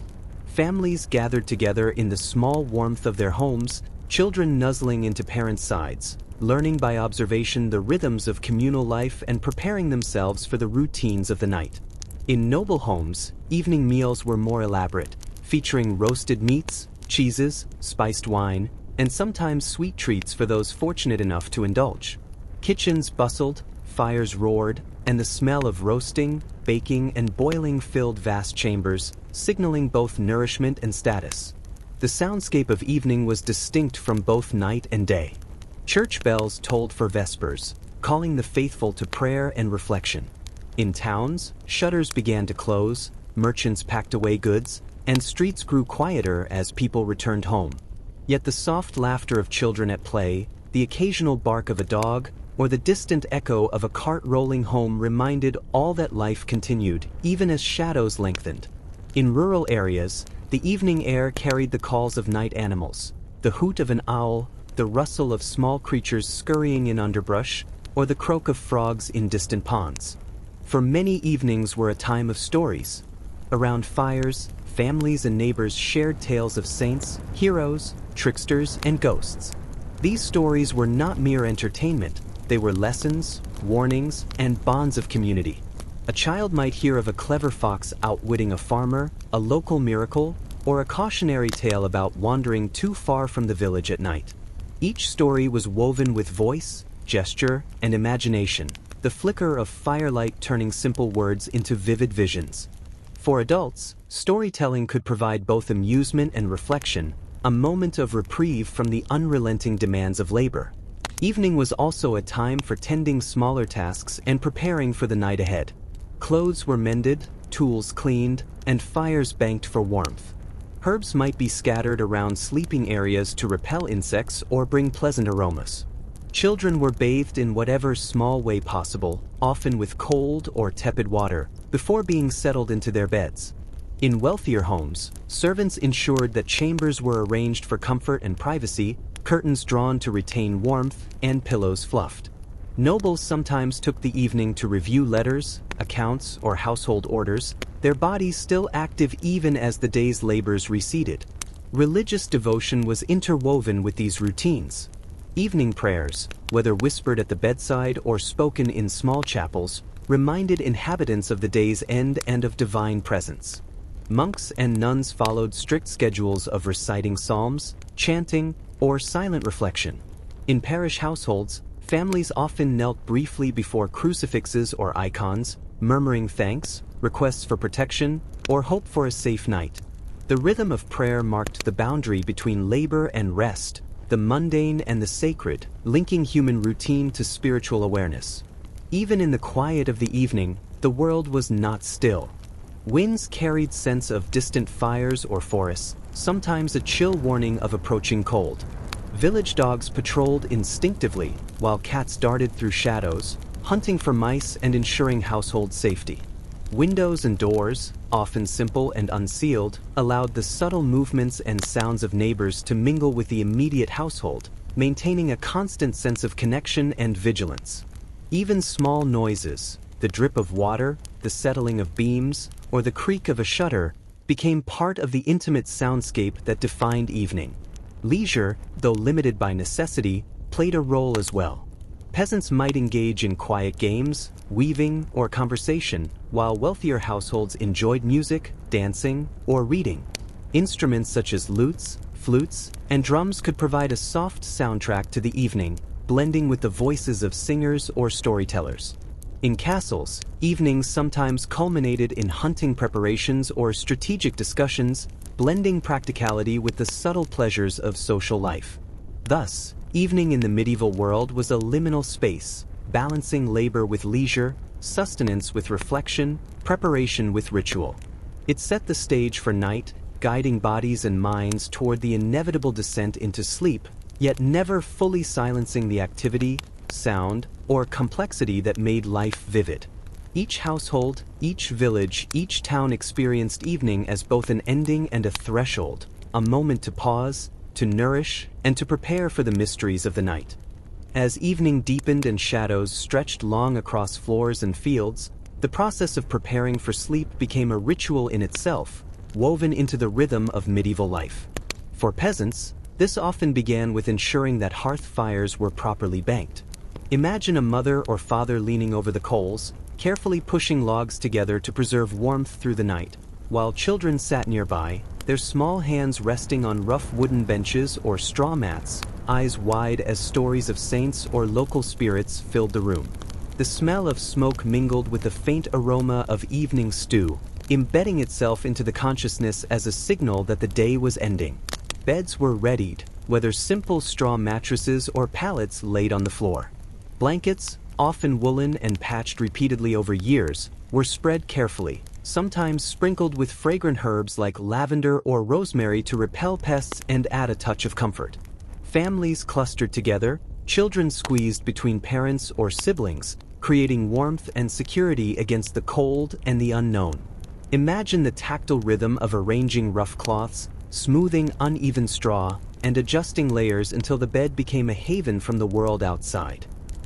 Families gathered together in the small warmth of their homes, children nuzzling into parents' sides, learning by observation the rhythms of communal life and preparing themselves for the routines of the night. In noble homes, evening meals were more elaborate, featuring roasted meats, cheeses, spiced wine, and sometimes sweet treats for those fortunate enough to indulge. Kitchens bustled, fires roared, and the smell of roasting, baking, and boiling filled vast chambers, signaling both nourishment and status. The soundscape of evening was distinct from both night and day. Church bells tolled for vespers, calling the faithful to prayer and reflection. In towns, shutters began to close, merchants packed away goods, and streets grew quieter as people returned home. Yet the soft laughter of children at play, the occasional bark of a dog, or the distant echo of a cart rolling home reminded all that life continued, even as shadows lengthened. In rural areas, the evening air carried the calls of night animals, the hoot of an owl, the rustle of small creatures scurrying in underbrush, or the croak of frogs in distant ponds. For many evenings were a time of stories. Around fires, families and neighbors shared tales of saints, heroes, tricksters, and ghosts. These stories were not mere entertainment. They were lessons, warnings, and bonds of community. A child might hear of a clever fox outwitting a farmer, a local miracle, or a cautionary tale about wandering too far from the village at night. Each story was woven with voice, gesture, and imagination, the flicker of firelight turning simple words into vivid visions. For adults, storytelling could provide both amusement and reflection, a moment of reprieve from the unrelenting demands of labor. Evening was also a time for tending smaller tasks and preparing for the night ahead. Clothes were mended, tools cleaned, and fires banked for warmth. Herbs might be scattered around sleeping areas to repel insects or bring pleasant aromas. Children were bathed in whatever small way possible, often with cold or tepid water, before being settled into their beds. In wealthier homes, servants ensured that chambers were arranged for comfort and privacy, curtains drawn to retain warmth, and pillows fluffed. Nobles sometimes took the evening to review letters, accounts, or household orders, their bodies still active even as the day's labors receded. Religious devotion was interwoven with these routines. Evening prayers, whether whispered at the bedside or spoken in small chapels, reminded inhabitants of the day's end and of divine presence. Monks and nuns followed strict schedules of reciting psalms, chanting, or silent reflection. In parish households, families often knelt briefly before crucifixes or icons, murmuring thanks, requests for protection, or hope for a safe night. The rhythm of prayer marked the boundary between labor and rest, the mundane and the sacred, linking human routine to spiritual awareness. Even in the quiet of the evening, the world was not still. Winds carried scents of distant fires or forests, sometimes a chill warning of approaching cold. Village dogs patrolled instinctively, while cats darted through shadows, hunting for mice and ensuring household safety. Windows and doors, often simple and unsealed, allowed the subtle movements and sounds of neighbors to mingle with the immediate household, maintaining a constant sense of connection and vigilance. Even small noises, the drip of water, the settling of beams, or the creak of a shutter, became part of the intimate soundscape that defined evening. Leisure, though limited by necessity, played a role as well. Peasants might engage in quiet games, weaving, or conversation, while wealthier households enjoyed music, dancing, or reading. Instruments such as lutes, flutes, and drums could provide a soft soundtrack to the evening, blending with the voices of singers or storytellers. In castles, evenings sometimes culminated in hunting preparations or strategic discussions, blending practicality with the subtle pleasures of social life. Thus, evening in the medieval world was a liminal space, balancing labor with leisure, sustenance with reflection, preparation with ritual. It set the stage for night, guiding bodies and minds toward the inevitable descent into sleep, yet never fully silencing the activity, sound, or complexity that made life vivid. Each household, each village, each town experienced evening as both an ending and a threshold, a moment to pause, to nourish, and to prepare for the mysteries of the night. As evening deepened and shadows stretched long across floors and fields, the process of preparing for sleep became a ritual in itself, woven into the rhythm of medieval life. For peasants, this often began with ensuring that hearth fires were properly banked. Imagine a mother or father leaning over the coals, carefully pushing logs together to preserve warmth through the night, while children sat nearby, their small hands resting on rough wooden benches or straw mats, eyes wide as stories of saints or local spirits filled the room. The smell of smoke mingled with the faint aroma of evening stew, embedding itself into the consciousness as a signal that the day was ending. Beds were readied, whether simple straw mattresses or pallets laid on the floor. Blankets, often woolen and patched repeatedly over years, were spread carefully, sometimes sprinkled with fragrant herbs like lavender or rosemary to repel pests and add a touch of comfort. Families clustered together, children squeezed between parents or siblings, creating warmth and security against the cold and the unknown. Imagine the tactile rhythm of arranging rough cloths, smoothing uneven straw, and adjusting layers until the bed became a haven from the world outside.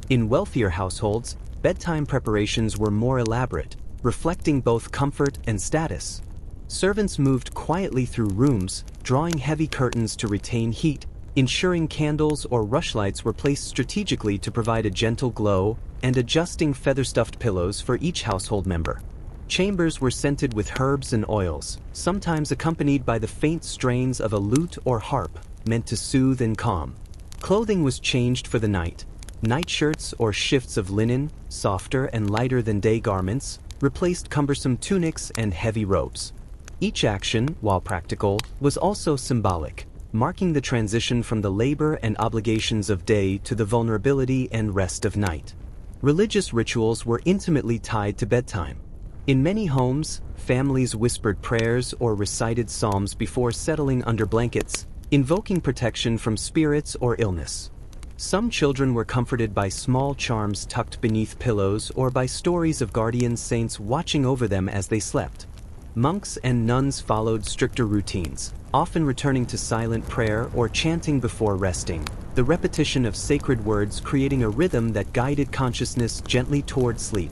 In wealthier households, bedtime preparations were more elaborate, reflecting both comfort and status. Servants moved quietly through rooms, drawing heavy curtains to retain heat, ensuring candles or rushlights were placed strategically to provide a gentle glow, and adjusting feather-stuffed pillows for each household member. Chambers were scented with herbs and oils, sometimes accompanied by the faint strains of a lute or harp, meant to soothe and calm. Clothing was changed for the night. Nightshirts or shifts of linen, softer and lighter than day garments, replaced cumbersome tunics and heavy robes. Each action, while practical, was also symbolic, marking the transition from the labor and obligations of day to the vulnerability and rest of night. Religious rituals were intimately tied to bedtime. In many homes, families whispered prayers or recited psalms before settling under blankets, invoking protection from spirits or illness. Some children were comforted by small charms tucked beneath pillows or by stories of guardian saints watching over them as they slept. Monks and nuns followed stricter routines, often returning to silent prayer or chanting before resting, the repetition of sacred words creating a rhythm that guided consciousness gently toward sleep.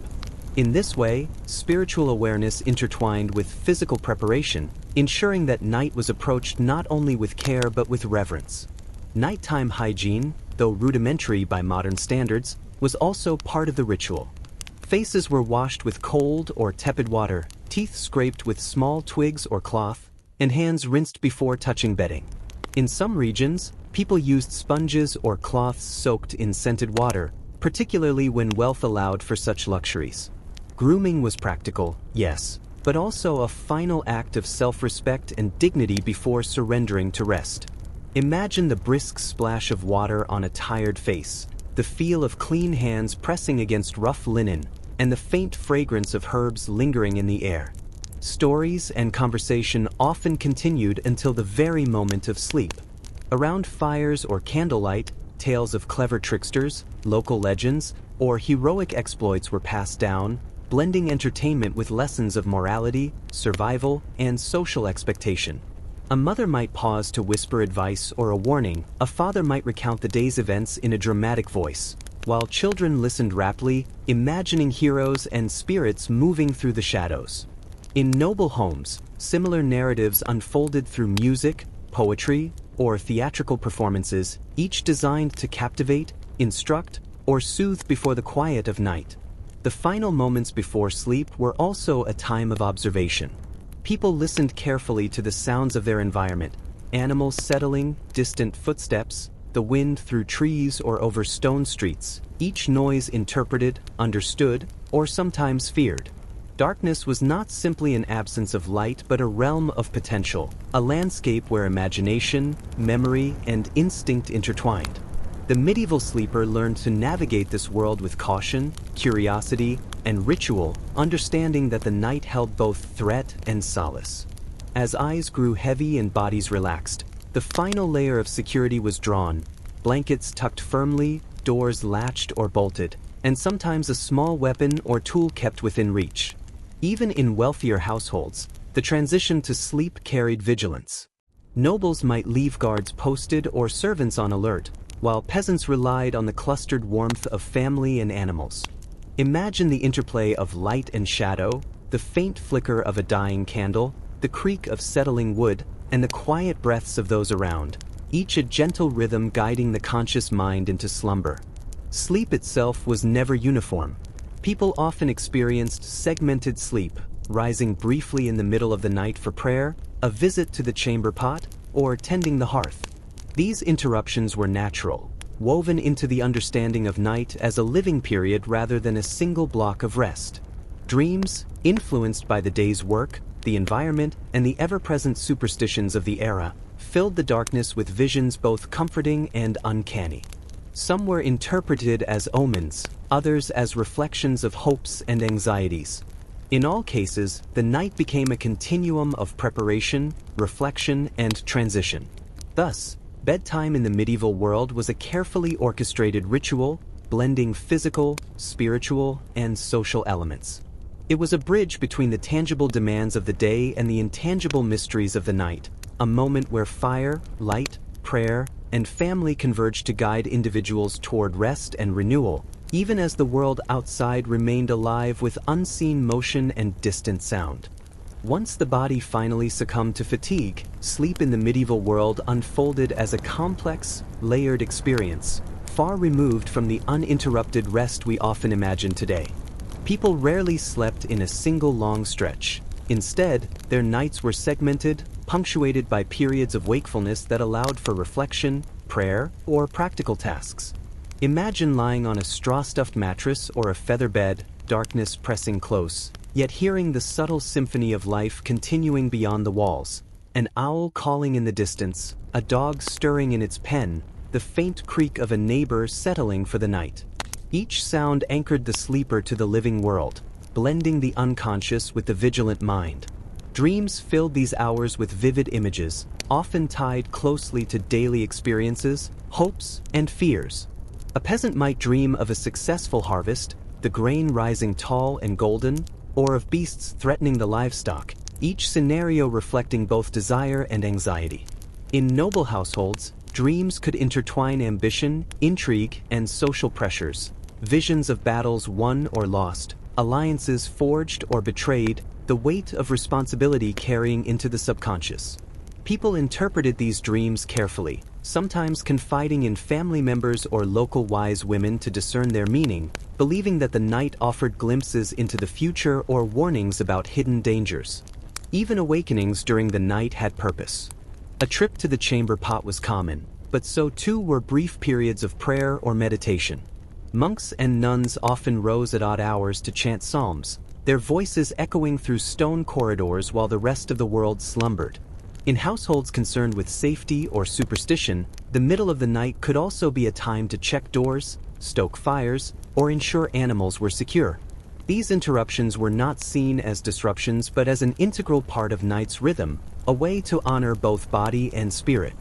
In this way, spiritual awareness intertwined with physical preparation, ensuring that night was approached not only with care but with reverence. Nighttime hygiene, though rudimentary by modern standards, was also part of the ritual. Faces were washed with cold or tepid water, teeth scraped with small twigs or cloth, and hands rinsed before touching bedding. In some regions, people used sponges or cloths soaked in scented water, particularly when wealth allowed for such luxuries. Grooming was practical, yes, but also a final act of self-respect and dignity before surrendering to rest. Imagine the brisk splash of water on a tired face, the feel of clean hands pressing against rough linen, and the faint fragrance of herbs lingering in the air. Stories and conversation often continued until the very moment of sleep. Around fires or candlelight, tales of clever tricksters, local legends, or heroic exploits were passed down, blending entertainment with lessons of morality, survival, and social expectation. A mother might pause to whisper advice or a warning, a father might recount the day's events in a dramatic voice, while children listened raptly, imagining heroes and spirits moving through the shadows. In noble homes, similar narratives unfolded through music, poetry, or theatrical performances, each designed to captivate, instruct, or soothe before the quiet of night. The final moments before sleep were also a time of observation. People listened carefully to the sounds of their environment, animals settling, distant footsteps, the wind through trees or over stone streets, each noise interpreted, understood, or sometimes feared. Darkness was not simply an absence of light but a realm of potential, a landscape where imagination, memory, and instinct intertwined. The medieval sleeper learned to navigate this world with caution, curiosity, and ritual, understanding that the night held both threat and solace. As eyes grew heavy and bodies relaxed, the final layer of security was drawn, blankets tucked firmly, doors latched or bolted, and sometimes a small weapon or tool kept within reach. Even in wealthier households, the transition to sleep carried vigilance. Nobles might leave guards posted or servants on alert, while peasants relied on the clustered warmth of family and animals. Imagine the interplay of light and shadow, the faint flicker of a dying candle, the creak of settling wood, and the quiet breaths of those around, each a gentle rhythm guiding the conscious mind into slumber. Sleep itself was never uniform. People often experienced segmented sleep, rising briefly in the middle of the night for prayer, a visit to the chamber pot, or tending the hearth. These interruptions were natural, woven into the understanding of night as a living period rather than a single block of rest. Dreams, influenced by the day's work, the environment, and the ever-present superstitions of the era, filled the darkness with visions both comforting and uncanny. Some were interpreted as omens, others as reflections of hopes and anxieties. In all cases, the night became a continuum of preparation, reflection, and transition. Thus, bedtime in the medieval world was a carefully orchestrated ritual, blending physical, spiritual, and social elements. It was a bridge between the tangible demands of the day and the intangible mysteries of the night, a moment where fire, light, prayer, and family converged to guide individuals toward rest and renewal, even as the world outside remained alive with unseen motion and distant sound. Once the body finally succumbed to fatigue, sleep in the medieval world unfolded as a complex, layered experience, far removed from the uninterrupted rest we often imagine today. People rarely slept in a single long stretch. Instead, their nights were segmented, punctuated by periods of wakefulness that allowed for reflection, prayer, or practical tasks. Imagine lying on a straw-stuffed mattress or a feather bed, darkness pressing close, yet hearing the subtle symphony of life continuing beyond the walls. An owl calling in the distance, a dog stirring in its pen, the faint creak of a neighbor settling for the night. Each sound anchored the sleeper to the living world, blending the unconscious with the vigilant mind. Dreams filled these hours with vivid images, often tied closely to daily experiences, hopes, and fears. A peasant might dream of a successful harvest, the grain rising tall and golden, or of beasts threatening the livestock, each scenario reflecting both desire and anxiety. In noble households, dreams could intertwine ambition, intrigue, and social pressures. Visions of battles won or lost, alliances forged or betrayed, the weight of responsibility carrying into the subconscious. People interpreted these dreams carefully, sometimes confiding in family members or local wise women to discern their meaning, believing that the night offered glimpses into the future or warnings about hidden dangers. Even awakenings during the night had purpose. A trip to the chamber pot was common, but so too were brief periods of prayer or meditation. Monks and nuns often rose at odd hours to chant psalms, their voices echoing through stone corridors while the rest of the world slumbered. In households concerned with safety or superstition, the middle of the night could also be a time to check doors, stoke fires, or ensure animals were secure. These interruptions were not seen as disruptions but as an integral part of night's rhythm, a way to honor both body and spirit.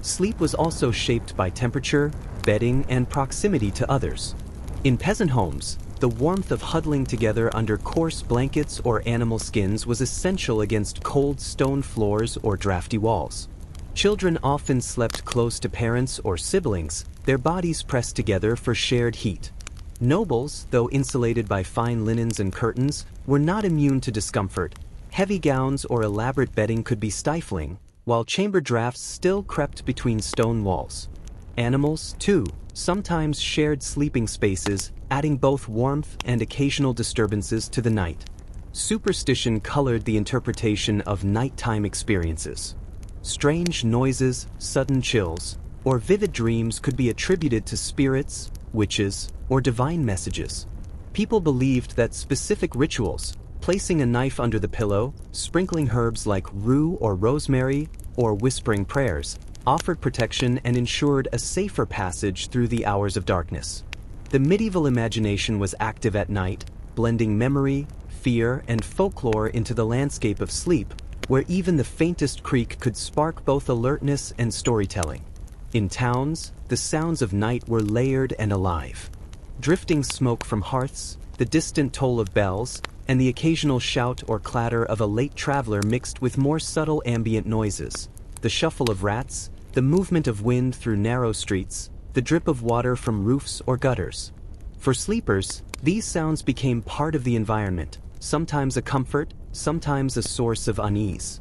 Sleep was also shaped by temperature, bedding, and proximity to others. In peasant homes, the warmth of huddling together under coarse blankets or animal skins was essential against cold stone floors or drafty walls. Children often slept close to parents or siblings, their bodies pressed together for shared heat. Nobles, though insulated by fine linens and curtains, were not immune to discomfort. Heavy gowns or elaborate bedding could be stifling, while chamber drafts still crept between stone walls. Animals, too, sometimes shared sleeping spaces, adding both warmth and occasional disturbances to the night. Superstition colored the interpretation of nighttime experiences. Strange noises, sudden chills, or vivid dreams could be attributed to spirits, witches, or divine messages. People believed that specific rituals, placing a knife under the pillow, sprinkling herbs like rue or rosemary, or whispering prayers, offered protection and ensured a safer passage through the hours of darkness. The medieval imagination was active at night, blending memory, fear, and folklore into the landscape of sleep, where even the faintest creak could spark both alertness and storytelling. In towns, the sounds of night were layered and alive. Drifting smoke from hearths, the distant toll of bells, and the occasional shout or clatter of a late traveler mixed with more subtle ambient noises. The shuffle of rats, the movement of wind through narrow streets, the drip of water from roofs or gutters. For sleepers, these sounds became part of the environment, sometimes a comfort, sometimes a source of unease.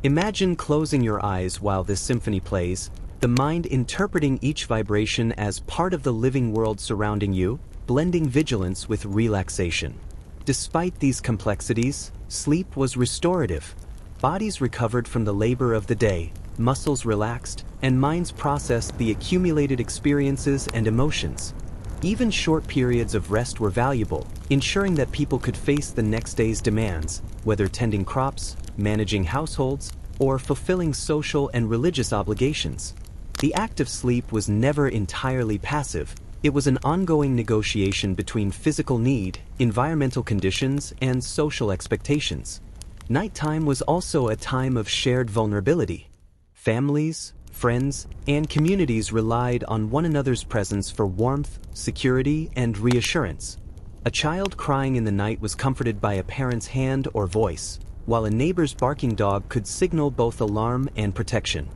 Imagine closing your eyes while this symphony plays, the mind interpreting each vibration as part of the living world surrounding you, blending vigilance with relaxation. Despite these complexities, sleep was restorative. Bodies recovered from the labor of the day, muscles relaxed, and minds processed the accumulated experiences and emotions. Even short periods of rest were valuable, ensuring that people could face the next day's demands, whether tending crops, managing households, or fulfilling social and religious obligations. The act of sleep was never entirely passive. It was an ongoing negotiation between physical need, environmental conditions, and social expectations. Nighttime was also a time of shared vulnerability. Families, friends, and communities relied on one another's presence for warmth, security, and reassurance. A child crying in the night was comforted by a parent's hand or voice, while a neighbor's barking dog could signal both alarm and protection.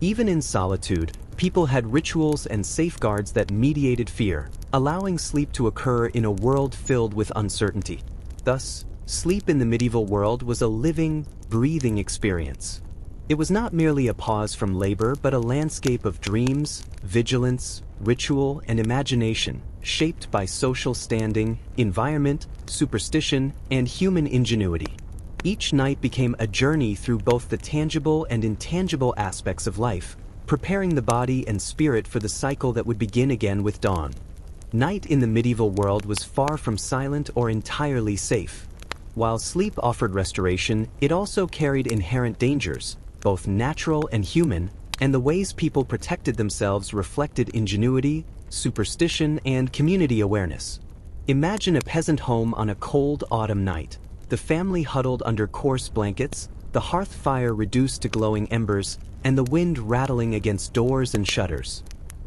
Even in solitude, people had rituals and safeguards that mediated fear, allowing sleep to occur in a world filled with uncertainty. Thus, sleep in the medieval world was a living, breathing experience. It was not merely a pause from labor, but a landscape of dreams, vigilance, ritual, and imagination, shaped by social standing, environment, superstition, and human ingenuity. Each night became a journey through both the tangible and intangible aspects of life, preparing the body and spirit for the cycle that would begin again with dawn. Night in the medieval world was far from silent or entirely safe. While sleep offered restoration, it also carried inherent dangers, both natural and human, and the ways people protected themselves reflected ingenuity, superstition, and community awareness. Imagine a peasant home on a cold autumn night. The family huddled under coarse blankets, the hearth fire reduced to glowing embers, and the wind rattling against doors and shutters.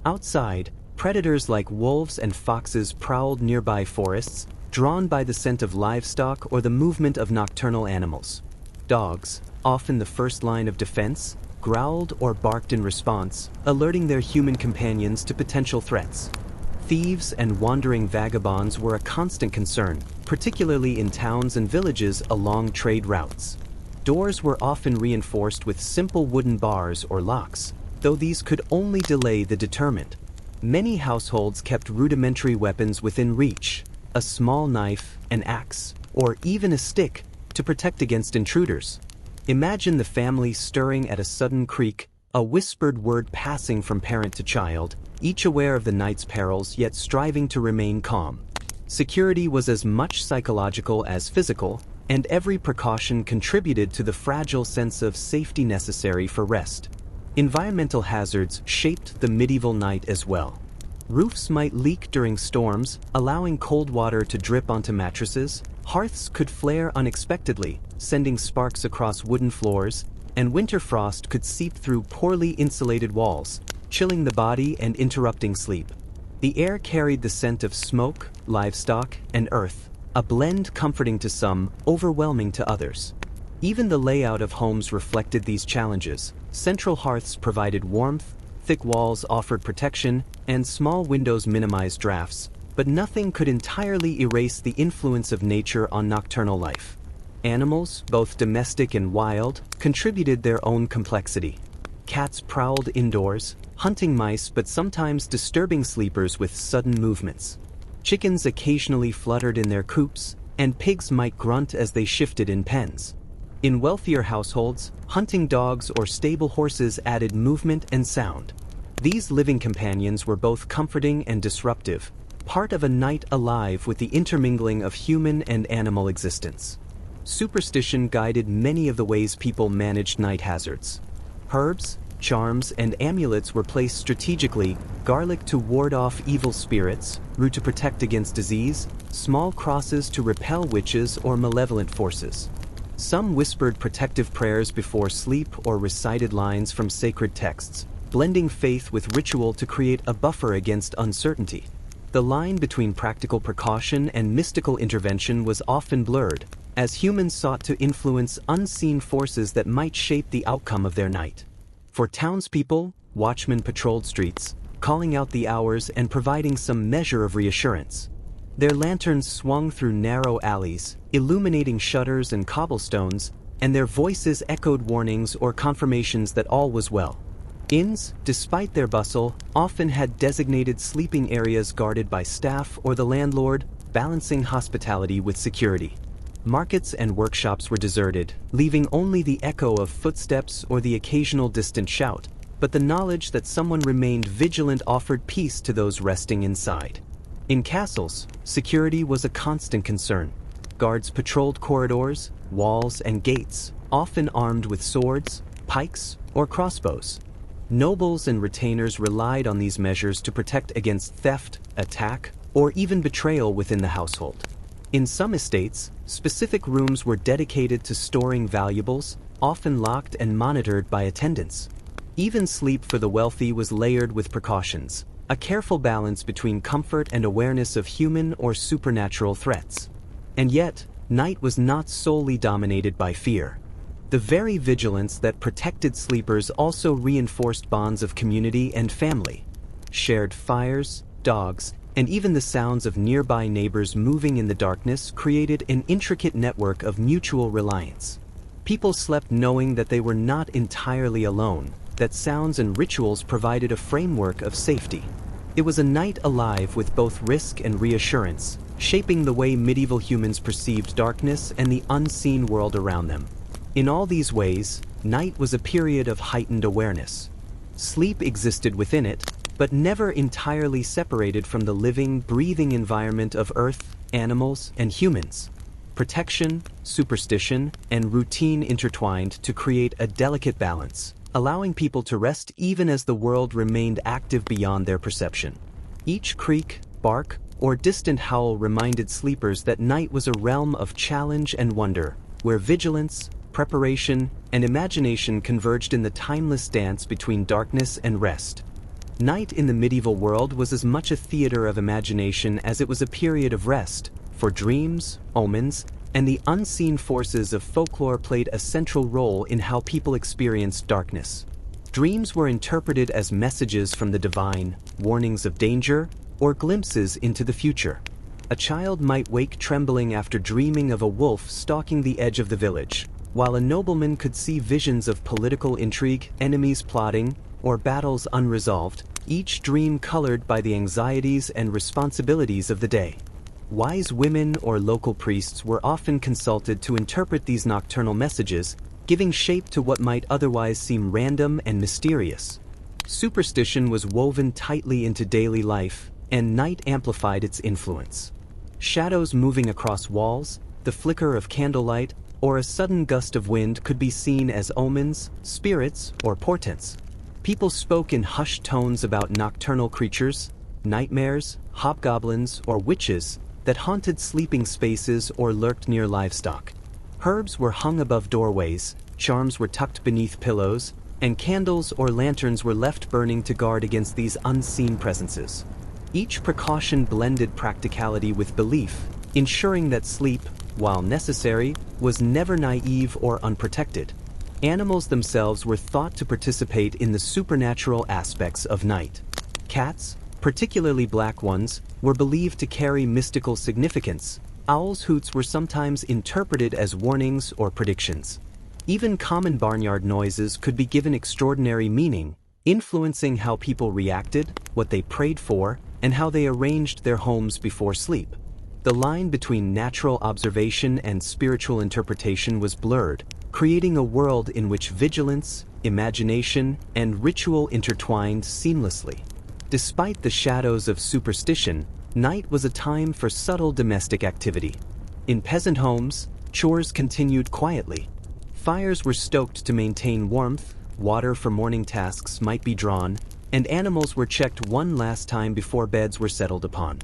Outside, predators like wolves and foxes prowled nearby forests, drawn by the scent of livestock or the movement of nocturnal animals. Dogs, often the first line of defense, growled or barked in response, alerting their human companions to potential threats. Thieves and wandering vagabonds were a constant concern, particularly in towns and villages along trade routes. Doors were often reinforced with simple wooden bars or locks, though these could only delay the determined. Many households kept rudimentary weapons within reach, a small knife, an axe, or even a stick, to protect against intruders. Imagine the family stirring at a sudden creak, a whispered word passing from parent to child, each aware of the night's perils yet striving to remain calm. Security was as much psychological as physical, and every precaution contributed to the fragile sense of safety necessary for rest. Environmental hazards shaped the medieval night as well. Roofs might leak during storms, allowing cold water to drip onto mattresses. Hearths could flare unexpectedly, sending sparks across wooden floors, and winter frost could seep through poorly insulated walls, chilling the body and interrupting sleep. The air carried the scent of smoke, livestock, and earth, a blend comforting to some, overwhelming to others. Even the layout of homes reflected these challenges. Central hearths provided warmth, thick walls offered protection, and small windows minimized drafts, but nothing could entirely erase the influence of nature on nocturnal life. Animals, both domestic and wild, contributed their own complexity. Cats prowled indoors, hunting mice but sometimes disturbing sleepers with sudden movements. Chickens occasionally fluttered in their coops, and pigs might grunt as they shifted in pens. In wealthier households, hunting dogs or stable horses added movement and sound. These living companions were both comforting and disruptive, part of a night alive with the intermingling of human and animal existence. Superstition guided many of the ways people managed night hazards. Herbs, charms, and amulets were placed strategically: garlic to ward off evil spirits, rue to protect against disease, small crosses to repel witches or malevolent forces. Some whispered protective prayers before sleep or recited lines from sacred texts, blending faith with ritual to create a buffer against uncertainty. The line between practical precaution and mystical intervention was often blurred, as humans sought to influence unseen forces that might shape the outcome of their night. For townspeople, watchmen patrolled streets, calling out the hours and providing some measure of reassurance. Their lanterns swung through narrow alleys, illuminating shutters and cobblestones, and their voices echoed warnings or confirmations that all was well. Inns, despite their bustle, often had designated sleeping areas guarded by staff or the landlord, balancing hospitality with security. Markets and workshops were deserted, leaving only the echo of footsteps or the occasional distant shout, but the knowledge that someone remained vigilant offered peace to those resting inside. In castles, security was a constant concern. Guards patrolled corridors, walls, and gates, often armed with swords, pikes, or crossbows. Nobles and retainers relied on these measures to protect against theft, attack, or even betrayal within the household. In some estates, specific rooms were dedicated to storing valuables, often locked and monitored by attendants. Even sleep for the wealthy was layered with precautions, a careful balance between comfort and awareness of human or supernatural threats. And yet, night was not solely dominated by fear. The very vigilance that protected sleepers also reinforced bonds of community and family. Shared fires, dogs, and even the sounds of nearby neighbors moving in the darkness created an intricate network of mutual reliance. People slept knowing that they were not entirely alone, that sounds and rituals provided a framework of safety. It was a night alive with both risk and reassurance, shaping the way medieval humans perceived darkness and the unseen world around them. In all these ways, night was a period of heightened awareness. Sleep existed within it, but never entirely separated from the living, breathing environment of earth, animals, and humans. Protection, superstition, and routine intertwined to create a delicate balance, allowing people to rest even as the world remained active beyond their perception. Each creak, bark, or distant howl reminded sleepers that night was a realm of challenge and wonder, where vigilance, preparation, and imagination converged in the timeless dance between darkness and rest. Night in the medieval world was as much a theater of imagination as it was a period of rest, for dreams, omens, and the unseen forces of folklore played a central role in how people experienced darkness. Dreams were interpreted as messages from the divine, warnings of danger, or glimpses into the future. A child might wake trembling after dreaming of a wolf stalking the edge of the village, while a nobleman could see visions of political intrigue, enemies plotting, or battles unresolved, each dream colored by the anxieties and responsibilities of the day. Wise women or local priests were often consulted to interpret these nocturnal messages, giving shape to what might otherwise seem random and mysterious. Superstition was woven tightly into daily life, and night amplified its influence. Shadows moving across walls, the flicker of candlelight, or a sudden gust of wind could be seen as omens, spirits, or portents. People spoke in hushed tones about nocturnal creatures, nightmares, hobgoblins, or witches that haunted sleeping spaces or lurked near livestock. Herbs were hung above doorways, charms were tucked beneath pillows, and candles or lanterns were left burning to guard against these unseen presences. Each precaution blended practicality with belief, ensuring that sleep, while necessary, was never naive or unprotected. Animals themselves were thought to participate in the supernatural aspects of night. Cats, particularly black ones, were believed to carry mystical significance. Owls' hoots were sometimes interpreted as warnings or predictions. Even common barnyard noises could be given extraordinary meaning, influencing how people reacted, what they prayed for, and how they arranged their homes before sleep. The line between natural observation and spiritual interpretation was blurred, creating a world in which vigilance, imagination, and ritual intertwined seamlessly. Despite the shadows of superstition, night was a time for subtle domestic activity. In peasant homes, chores continued quietly. Fires were stoked to maintain warmth, water for morning tasks might be drawn, and animals were checked one last time before beds were settled upon.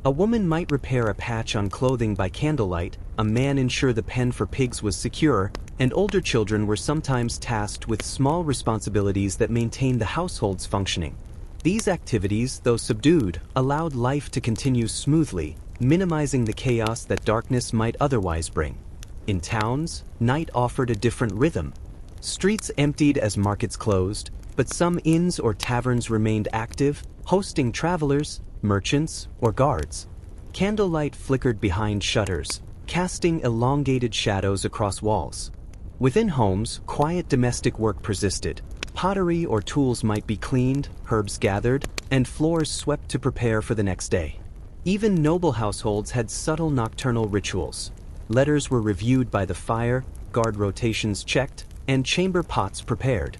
A woman might repair a patch on clothing by candlelight, a man ensure the pen for pigs was secure, and older children were sometimes tasked with small responsibilities that maintained the household's functioning. These activities, though subdued, allowed life to continue smoothly, minimizing the chaos that darkness might otherwise bring. In towns, night offered a different rhythm. Streets emptied as markets closed, but some inns or taverns remained active, hosting travelers, merchants, or guards. Candlelight flickered behind shutters, casting elongated shadows across walls. Within homes, quiet domestic work persisted. Pottery or tools might be cleaned, herbs gathered, and floors swept to prepare for the next day. Even noble households had subtle nocturnal rituals. Letters were reviewed by the fire, guard rotations checked, and chamber pots prepared.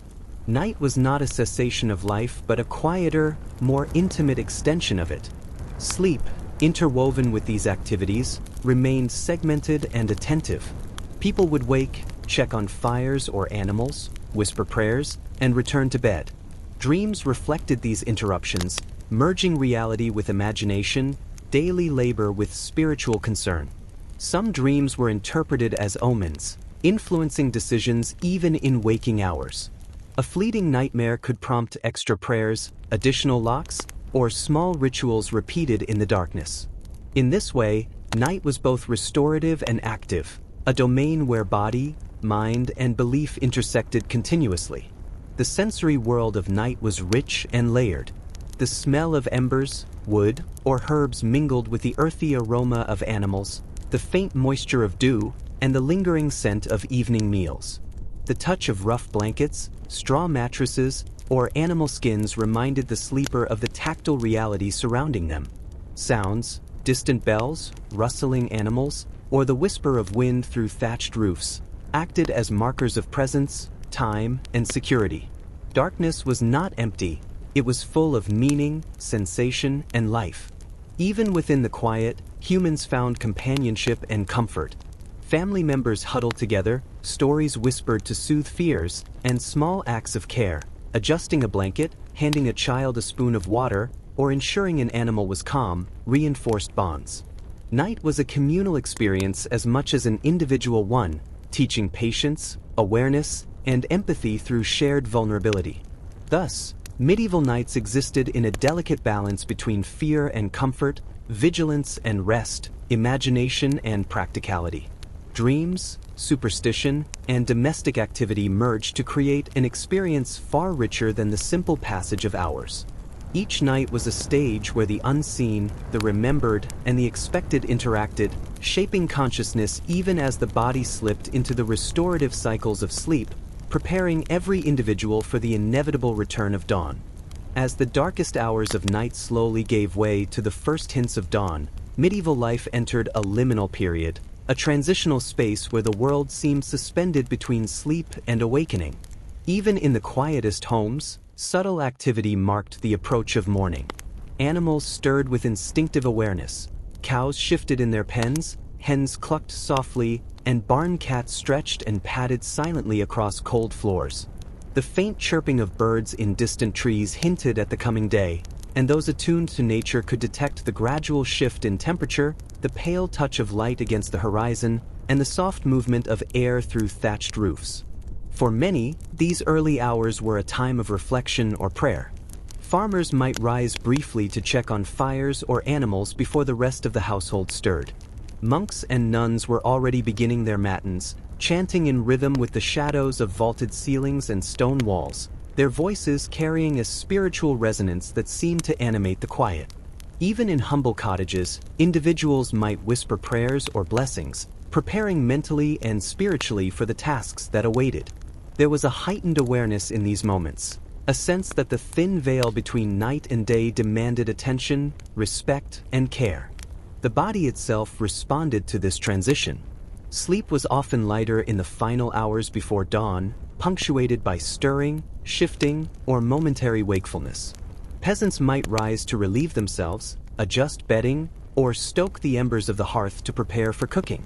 Night was not a cessation of life, but a quieter, more intimate extension of it. Sleep, interwoven with these activities, remained segmented and attentive. People would wake, check on fires or animals, whisper prayers, and return to bed. Dreams reflected these interruptions, merging reality with imagination, daily labor with spiritual concern. Some dreams were interpreted as omens, influencing decisions even in waking hours. A fleeting nightmare could prompt extra prayers, additional locks, or small rituals repeated in the darkness. In this way, night was both restorative and active, a domain where body, mind, and belief intersected continuously. The sensory world of night was rich and layered. The smell of embers, wood, or herbs mingled with the earthy aroma of animals, the faint moisture of dew, and the lingering scent of evening meals. The touch of rough blankets, straw mattresses, or animal skins reminded the sleeper of the tactile reality surrounding them. Sounds, distant bells, rustling animals, or the whisper of wind through thatched roofs, acted as markers of presence, time, and security. Darkness was not empty, it was full of meaning, sensation, and life. Even within the quiet, humans found companionship and comfort. Family members huddled together, stories whispered to soothe fears, and small acts of care, adjusting a blanket, handing a child a spoon of water, or ensuring an animal was calm, reinforced bonds. Night was a communal experience as much as an individual one, teaching patience, awareness, and empathy through shared vulnerability. Thus, medieval nights existed in a delicate balance between fear and comfort, vigilance and rest, imagination and practicality. Dreams, superstition, and domestic activity merged to create an experience far richer than the simple passage of hours. Each night was a stage where the unseen, the remembered, and the expected interacted, shaping consciousness even as the body slipped into the restorative cycles of sleep, preparing every individual for the inevitable return of dawn. As the darkest hours of night slowly gave way to the first hints of dawn, medieval life entered a liminal period, a transitional space where the world seemed suspended between sleep and awakening. Even in the quietest homes, subtle activity marked the approach of morning. Animals stirred with instinctive awareness. Cows shifted in their pens, hens clucked softly, and barn cats stretched and padded silently across cold floors. The faint chirping of birds in distant trees hinted at the coming day, and those attuned to nature could detect the gradual shift in temperature, the pale touch of light against the horizon, and the soft movement of air through thatched roofs. For many, these early hours were a time of reflection or prayer. Farmers might rise briefly to check on fires or animals before the rest of the household stirred. Monks and nuns were already beginning their matins, chanting in rhythm with the shadows of vaulted ceilings and stone walls, their voices carrying a spiritual resonance that seemed to animate the quiet. Even in humble cottages, individuals might whisper prayers or blessings, preparing mentally and spiritually for the tasks that awaited. There was a heightened awareness in these moments, a sense that the thin veil between night and day demanded attention, respect, and care. The body itself responded to this transition. Sleep was often lighter in the final hours before dawn, punctuated by stirring, shifting, or momentary wakefulness. Peasants might rise to relieve themselves, adjust bedding, or stoke the embers of the hearth to prepare for cooking.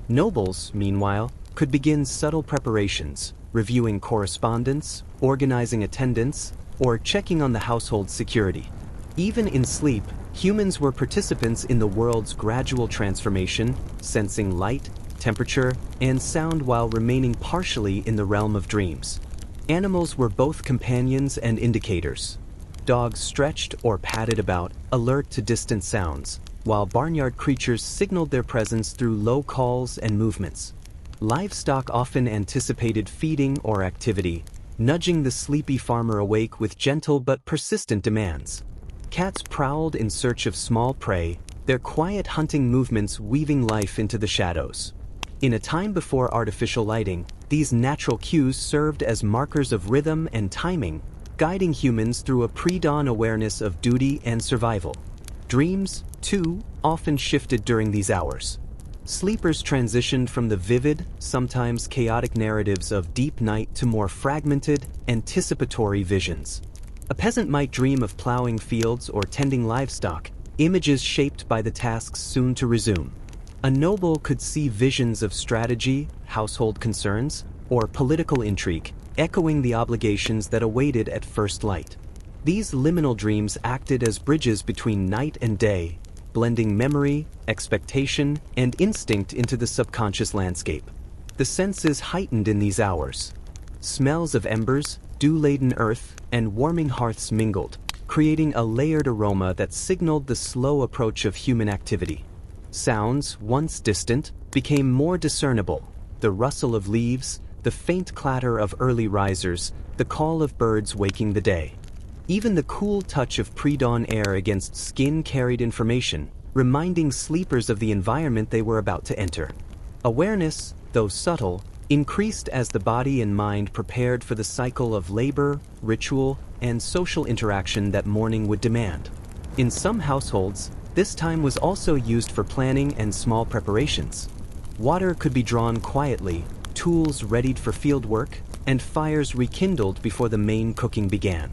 Nobles, meanwhile, could begin subtle preparations, reviewing correspondence, organizing attendance, or checking on the household's security. Even in sleep, humans were participants in the world's gradual transformation, sensing light, temperature, and sound while remaining partially in the realm of dreams. Animals were both companions and indicators. Dogs stretched or padded about, alert to distant sounds, while barnyard creatures signaled their presence through low calls and movements. Livestock often anticipated feeding or activity, nudging the sleepy farmer awake with gentle but persistent demands. Cats prowled in search of small prey, their quiet hunting movements weaving life into the shadows. In a time before artificial lighting, these natural cues served as markers of rhythm and timing, guiding humans through a pre-dawn awareness of duty and survival. Dreams, too, often shifted during these hours. Sleepers transitioned from the vivid, sometimes chaotic narratives of deep night to more fragmented, anticipatory visions. A peasant might dream of plowing fields or tending livestock, images shaped by the tasks soon to resume. A noble could see visions of strategy, household concerns, or political intrigue, echoing the obligations that awaited at first light. These liminal dreams acted as bridges between night and day, blending memory, expectation, and instinct into the subconscious landscape. The senses heightened in these hours. Smells of embers, dew-laden earth, and warming hearths mingled, creating a layered aroma that signaled the slow approach of human activity. Sounds, once distant, became more discernible: the rustle of leaves, the faint clatter of early risers, the call of birds waking the day. Even the cool touch of pre-dawn air against skin carried information, reminding sleepers of the environment they were about to enter. Awareness, though subtle, increased as the body and mind prepared for the cycle of labor, ritual, and social interaction that morning would demand. In some households, this time was also used for planning and small preparations. Water could be drawn quietly, tools readied for field work, and fires rekindled before the main cooking began.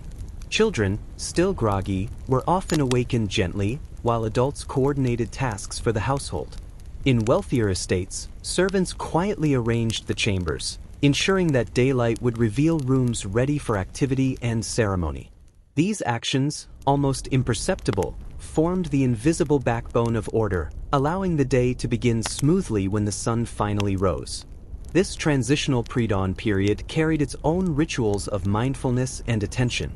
Children, still groggy, were often awakened gently, while adults coordinated tasks for the household. In wealthier estates, servants quietly arranged the chambers, ensuring that daylight would reveal rooms ready for activity and ceremony. These actions, almost imperceptible, formed the invisible backbone of order, allowing the day to begin smoothly when the sun finally rose. This transitional pre-dawn period carried its own rituals of mindfulness and attention.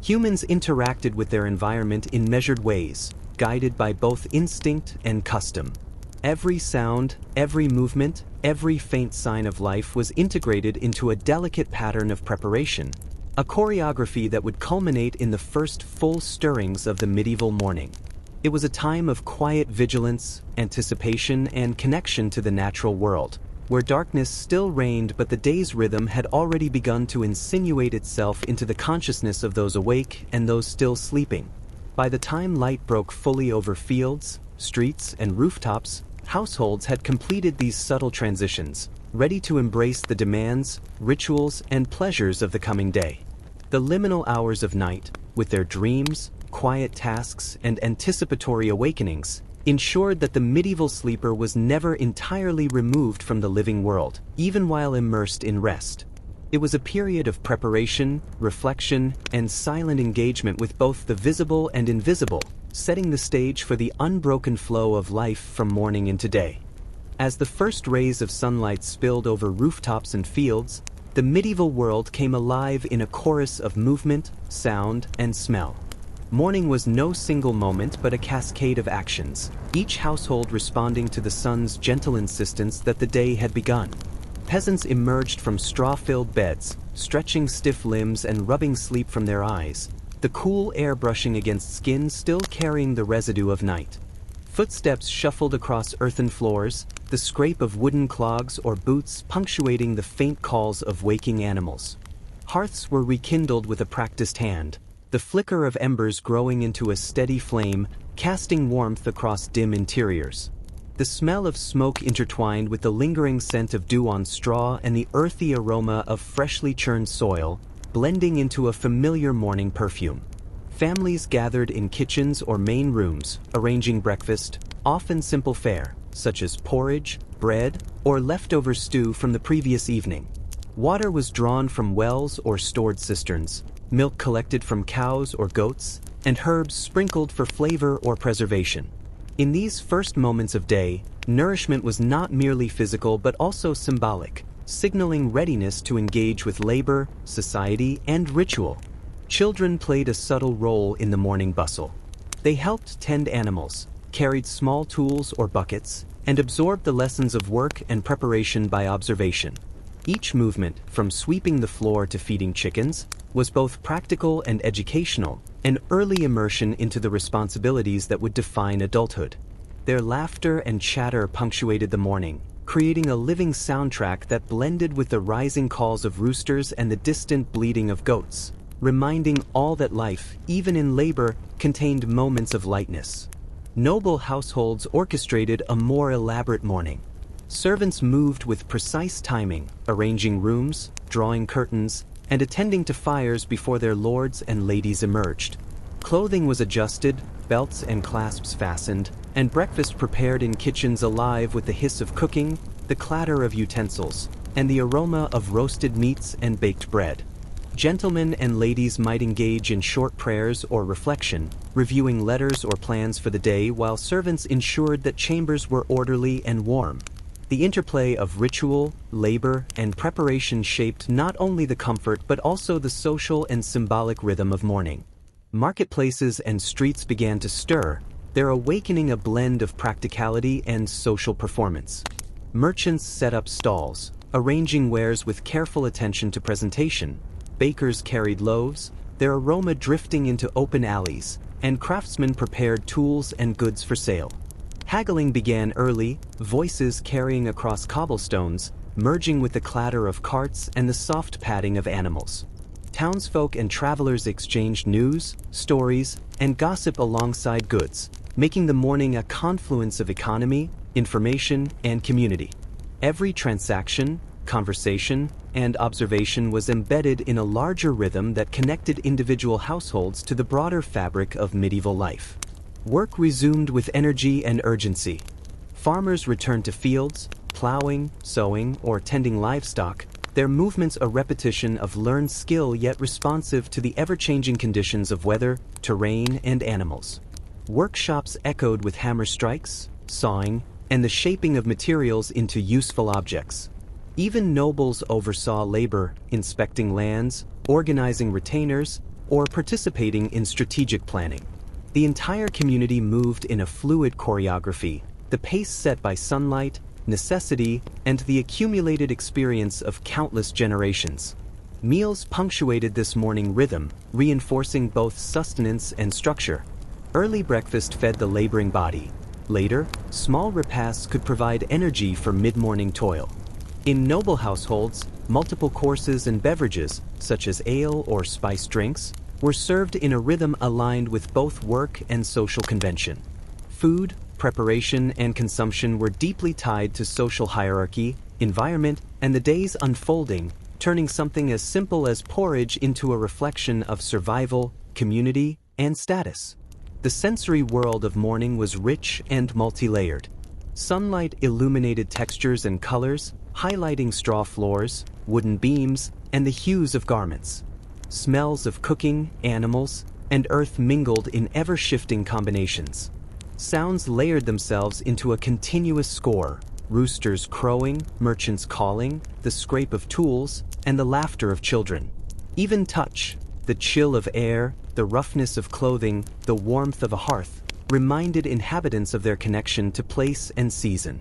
Humans interacted with their environment in measured ways, guided by both instinct and custom. Every sound, every movement, every faint sign of life was integrated into a delicate pattern of preparation, a choreography that would culminate in the first full stirrings of the medieval morning. It was a time of quiet vigilance, anticipation, and connection to the natural world, where darkness still reigned but the day's rhythm had already begun to insinuate itself into the consciousness of those awake and those still sleeping. By the time light broke fully over fields, streets, and rooftops, households had completed these subtle transitions, ready to embrace the demands, rituals, and pleasures of the coming day. The liminal hours of night, with their dreams, quiet tasks, and anticipatory awakenings, ensured that the medieval sleeper was never entirely removed from the living world, even while immersed in rest. It was a period of preparation, reflection, and silent engagement with both the visible and invisible, setting the stage for the unbroken flow of life from morning into day. As the first rays of sunlight spilled over rooftops and fields, the medieval world came alive in a chorus of movement, sound, and smell. Morning was no single moment but a cascade of actions, each household responding to the sun's gentle insistence that the day had begun. Peasants emerged from straw-filled beds, stretching stiff limbs and rubbing sleep from their eyes, the cool air brushing against skin still carrying the residue of night. Footsteps shuffled across earthen floors, the scrape of wooden clogs or boots punctuating the faint calls of waking animals. Hearths were rekindled with a practiced hand, the flicker of embers growing into a steady flame, casting warmth across dim interiors. The smell of smoke intertwined with the lingering scent of dew on straw and the earthy aroma of freshly churned soil, blending into a familiar morning perfume. Families gathered in kitchens or main rooms, arranging breakfast, often simple fare, such as porridge, bread, or leftover stew from the previous evening. Water was drawn from wells or stored cisterns, milk collected from cows or goats, and herbs sprinkled for flavor or preservation. In these first moments of day, nourishment was not merely physical but also symbolic, signaling readiness to engage with labor, society, and ritual. Children played a subtle role in the morning bustle. They helped tend animals, carried small tools or buckets, and absorbed the lessons of work and preparation by observation. Each movement, from sweeping the floor to feeding chickens, was both practical and educational, an early immersion into the responsibilities that would define adulthood. Their laughter and chatter punctuated the morning, creating a living soundtrack that blended with the rising calls of roosters and the distant bleating of goats, reminding all that life, even in labor, contained moments of lightness. Noble households orchestrated a more elaborate morning. Servants moved with precise timing, arranging rooms, drawing curtains, and attending to fires before their lords and ladies emerged. Clothing was adjusted, belts and clasps fastened, and breakfast prepared in kitchens alive with the hiss of cooking, the clatter of utensils, and the aroma of roasted meats and baked bread. Gentlemen and ladies might engage in short prayers or reflection, reviewing letters or plans for the day while servants ensured that chambers were orderly and warm. The interplay of ritual, labor, and preparation shaped not only the comfort but also the social and symbolic rhythm of morning. Marketplaces and streets began to stir, their awakening a blend of practicality and social performance. Merchants set up stalls, arranging wares with careful attention to presentation. Bakers carried loaves, their aroma drifting into open alleys, and craftsmen prepared tools and goods for sale. Haggling began early, voices carrying across cobblestones, merging with the clatter of carts and the soft padding of animals. Townsfolk and travelers exchanged news, stories, and gossip alongside goods, making the morning a confluence of economy, information, and community. Every transaction, conversation, and observation was embedded in a larger rhythm that connected individual households to the broader fabric of medieval life. Work resumed with energy and urgency. Farmers returned to fields, plowing, sowing, or tending livestock, their movements a repetition of learned skill yet responsive to the ever-changing conditions of weather, terrain, and animals. Workshops echoed with hammer strikes, sawing, and the shaping of materials into useful objects. Even nobles oversaw labor, inspecting lands, organizing retainers, or participating in strategic planning. The entire community moved in a fluid choreography, the pace set by sunlight, necessity, and the accumulated experience of countless generations. Meals punctuated this morning rhythm, reinforcing both sustenance and structure. Early breakfast fed the laboring body. Later, small repasts could provide energy for mid-morning toil. In noble households, multiple courses and beverages, such as ale or spiced drinks, were served in a rhythm aligned with both work and social convention. Food, preparation, and consumption were deeply tied to social hierarchy, environment, and the day's unfolding, turning something as simple as porridge into a reflection of survival, community, and status. The sensory world of morning was rich and multi-layered. Sunlight illuminated textures and colors, highlighting straw floors, wooden beams, and the hues of garments. Smells of cooking, animals, and earth mingled in ever-shifting combinations. Sounds layered themselves into a continuous score, roosters crowing, merchants calling, the scrape of tools, and the laughter of children. Even touch, the chill of air, the roughness of clothing, the warmth of a hearth, reminded inhabitants of their connection to place and season.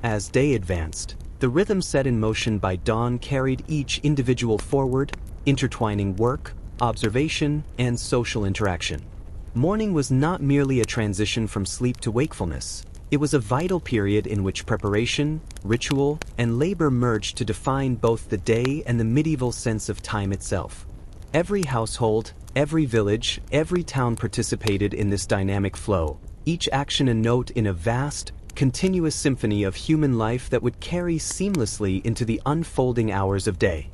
As day advanced, the rhythm set in motion by dawn carried each individual forward, intertwining work, observation, and social interaction. Morning was not merely a transition from sleep to wakefulness. It was a vital period in which preparation, ritual, and labor merged to define both the day and the medieval sense of time itself. Every household, every village, every town participated in this dynamic flow, each action a note in a vast, continuous symphony of human life that would carry seamlessly into the unfolding hours of day.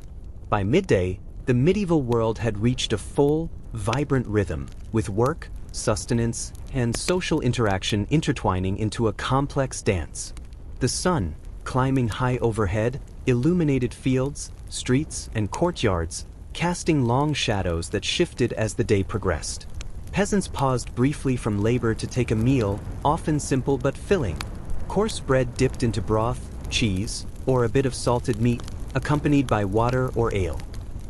By midday, the medieval world had reached a full, vibrant rhythm, with work, sustenance, and social interaction intertwining into a complex dance. The sun, climbing high overhead, illuminated fields, streets, and courtyards, casting long shadows that shifted as the day progressed. Peasants paused briefly from labor to take a meal, often simple but filling. Coarse bread dipped into broth, cheese, or a bit of salted meat, accompanied by water or ale.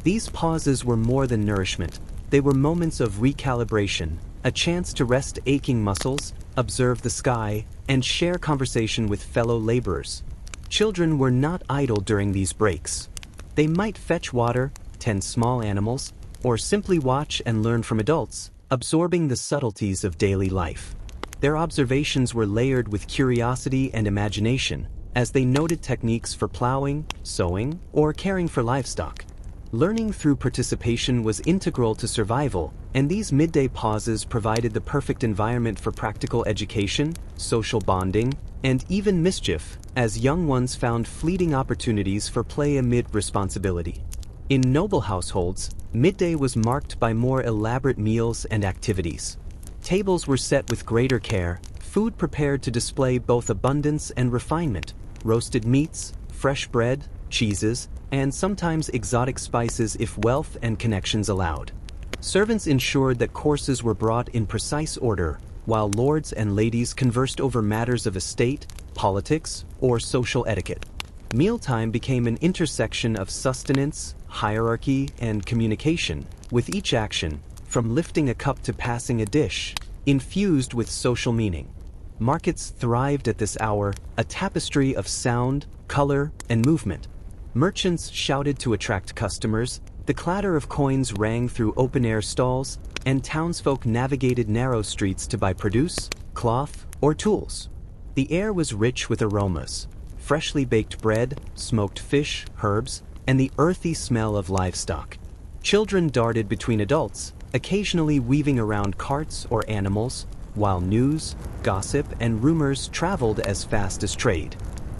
These pauses were more than nourishment. They were moments of recalibration, a chance to rest aching muscles, observe the sky, and share conversation with fellow laborers. Children were not idle during these breaks. They might fetch water, tend small animals, or simply watch and learn from adults, absorbing the subtleties of daily life. Their observations were layered with curiosity and imagination, as they noted techniques for plowing, sowing, or caring for livestock. Learning through participation was integral to survival, and these midday pauses provided the perfect environment for practical education, social bonding, and even mischief, as young ones found fleeting opportunities for play amid responsibility. In noble households, midday was marked by more elaborate meals and activities. Tables were set with greater care, food prepared to display both abundance and refinement, roasted meats, fresh bread, cheeses, and sometimes exotic spices if wealth and connections allowed. Servants ensured that courses were brought in precise order, while lords and ladies conversed over matters of estate, politics, or social etiquette. Mealtime became an intersection of sustenance, hierarchy, and communication, with each action, from lifting a cup to passing a dish, infused with social meaning. Markets thrived at this hour, a tapestry of sound, color, and movement. Merchants shouted to attract customers, the clatter of coins rang through open-air stalls, and townsfolk navigated narrow streets to buy produce, cloth, or tools. The air was rich with aromas: freshly baked bread, smoked fish, herbs, and the earthy smell of livestock. Children darted between adults, occasionally weaving around carts or animals, while news, gossip, and rumors traveled as fast as trade.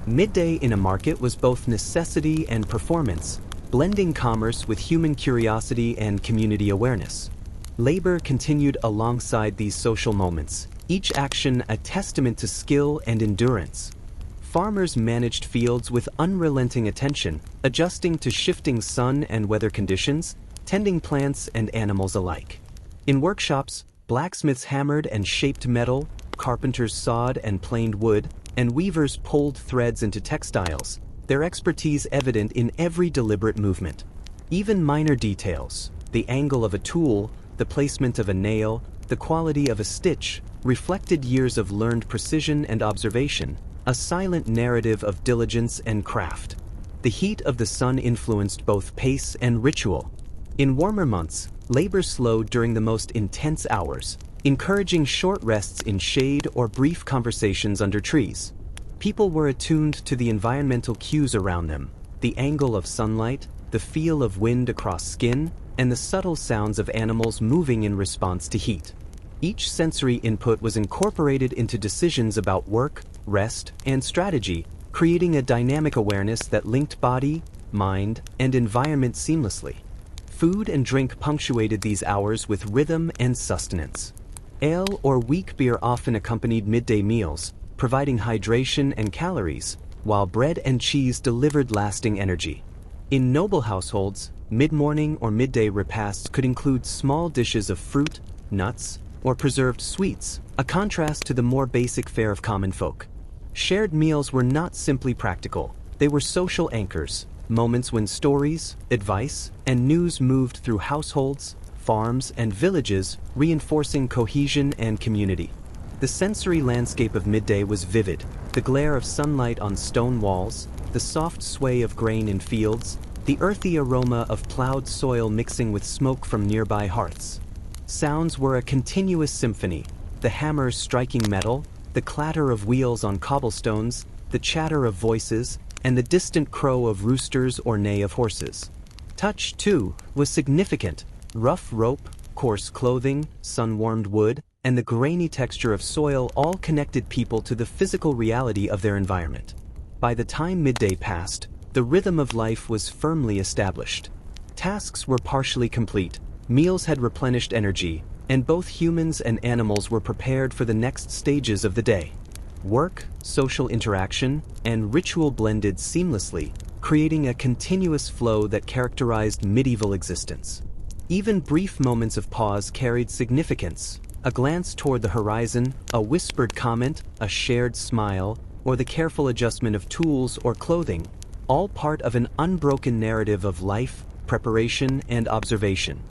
Midday in a market was both necessity and performance, blending commerce with human curiosity and community awareness. Labor continued alongside these social moments, each action a testament to skill and endurance. Farmers managed fields with unrelenting attention, adjusting to shifting sun and weather conditions, tending plants and animals alike. In workshops, blacksmiths hammered and shaped metal, carpenters sawed and planed wood, and weavers pulled threads into textiles, their expertise evident in every deliberate movement. Even minor details, the angle of a tool, the placement of a nail, the quality of a stitch, reflected years of learned precision and observation, a silent narrative of diligence and craft. The heat of the sun influenced both pace and ritual. In warmer months, labor slowed during the most intense hours, encouraging short rests in shade or brief conversations under trees. People were attuned to the environmental cues around them: the angle of sunlight, the feel of wind across skin, and the subtle sounds of animals moving in response to heat. Each sensory input was incorporated into decisions about work, rest, and strategy, creating a dynamic awareness that linked body, mind, and environment seamlessly. Food and drink punctuated these hours with rhythm and sustenance. Ale or weak beer often accompanied midday meals, providing hydration and calories, while bread and cheese delivered lasting energy. In noble households, mid-morning or midday repasts could include small dishes of fruit, nuts, or preserved sweets, a contrast to the more basic fare of common folk. Shared meals were not simply practical, they were social anchors, moments when stories, advice, and news moved through households, farms, and villages, reinforcing cohesion and community. The sensory landscape of midday was vivid, the glare of sunlight on stone walls, the soft sway of grain in fields, the earthy aroma of plowed soil mixing with smoke from nearby hearths. Sounds were a continuous symphony, the hammers striking metal, the clatter of wheels on cobblestones, the chatter of voices, and the distant crow of roosters or neigh of horses. Touch, too, was significant. Rough rope, coarse clothing, sun-warmed wood, and the grainy texture of soil all connected people to the physical reality of their environment. By the time midday passed, the rhythm of life was firmly established. Tasks were partially complete, meals had replenished energy, and both humans and animals were prepared for the next stages of the day. Work, social interaction, and ritual blended seamlessly, creating a continuous flow that characterized medieval existence. Even brief moments of pause carried significance. A glance toward the horizon, a whispered comment, a shared smile, or the careful adjustment of tools or clothing, all part of an unbroken narrative of life, preparation, and observation.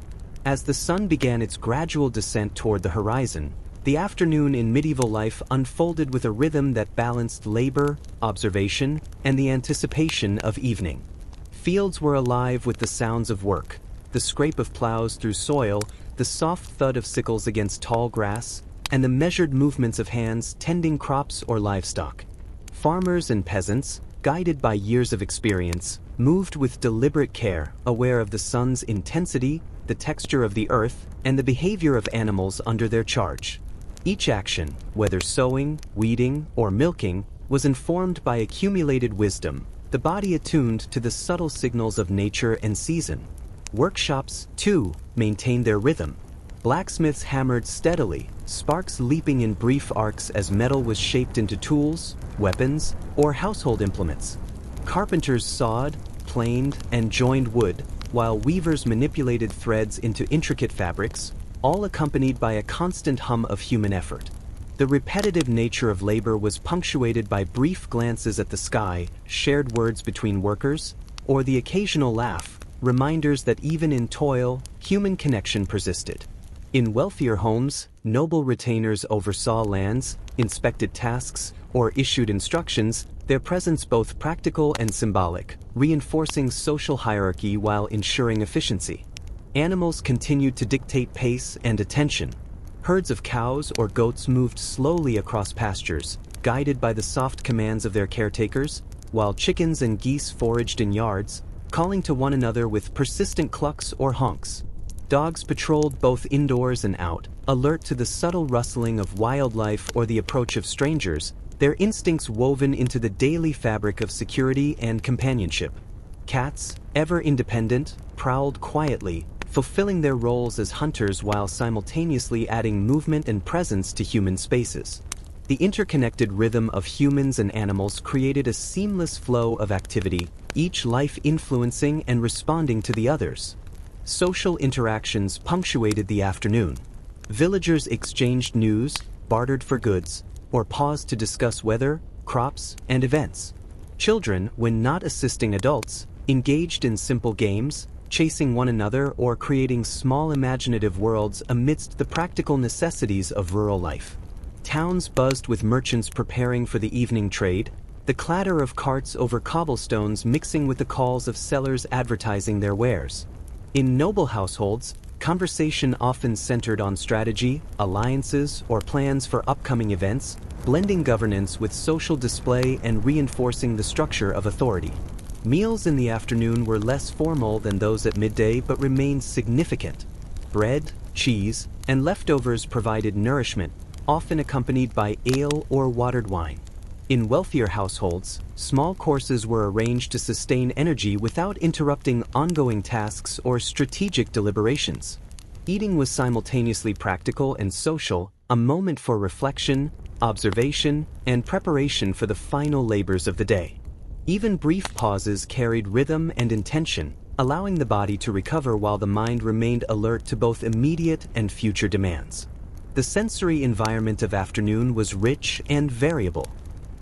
As the sun began its gradual descent toward the horizon, the afternoon in medieval life unfolded with a rhythm that balanced labor, observation, and the anticipation of evening. Fields were alive with the sounds of work, the scrape of plows through soil, the soft thud of sickles against tall grass, and the measured movements of hands tending crops or livestock. Farmers and peasants, guided by years of experience, moved with deliberate care, aware of the sun's intensity, the texture of the earth, and the behavior of animals under their charge. Each action, whether sowing, weeding, or milking, was informed by accumulated wisdom, the body attuned to the subtle signals of nature and season. Workshops, too, maintained their rhythm. Blacksmiths hammered steadily, sparks leaping in brief arcs as metal was shaped into tools, weapons, or household implements. Carpenters sawed, planed, and joined wood, while weavers manipulated threads into intricate fabrics, all accompanied by a constant hum of human effort. The repetitive nature of labor was punctuated by brief glances at the sky, shared words between workers, or the occasional laugh, reminders that even in toil, human connection persisted. In wealthier homes, noble retainers oversaw lands, inspected tasks, or issued instructions, their presence both practical and symbolic, reinforcing social hierarchy while ensuring efficiency. Animals continued to dictate pace and attention. Herds of cows or goats moved slowly across pastures, guided by the soft commands of their caretakers, while chickens and geese foraged in yards, calling to one another with persistent clucks or honks. Dogs patrolled both indoors and out, alert to the subtle rustling of wildlife or the approach of strangers, their instincts woven into the daily fabric of security and companionship. Cats, ever independent, prowled quietly, fulfilling their roles as hunters while simultaneously adding movement and presence to human spaces. The interconnected rhythm of humans and animals created a seamless flow of activity, each life influencing and responding to the others. Social interactions punctuated the afternoon. Villagers exchanged news, bartered for goods, or paused to discuss weather, crops, and events. Children, when not assisting adults, engaged in simple games, chasing one another or creating small imaginative worlds amidst the practical necessities of rural life. Towns buzzed with merchants preparing for the evening trade, the clatter of carts over cobblestones mixing with the calls of sellers advertising their wares. In noble households, conversation often centered on strategy, alliances, or plans for upcoming events, blending governance with social display and reinforcing the structure of authority. Meals in the afternoon were less formal than those at midday but remained significant. Bread, cheese, and leftovers provided nourishment, often accompanied by ale or watered wine. In wealthier households, small courses were arranged to sustain energy without interrupting ongoing tasks or strategic deliberations. Eating was simultaneously practical and social, a moment for reflection, observation, and preparation for the final labors of the day. Even brief pauses carried rhythm and intention, allowing the body to recover while the mind remained alert to both immediate and future demands. The sensory environment of afternoon was rich and variable.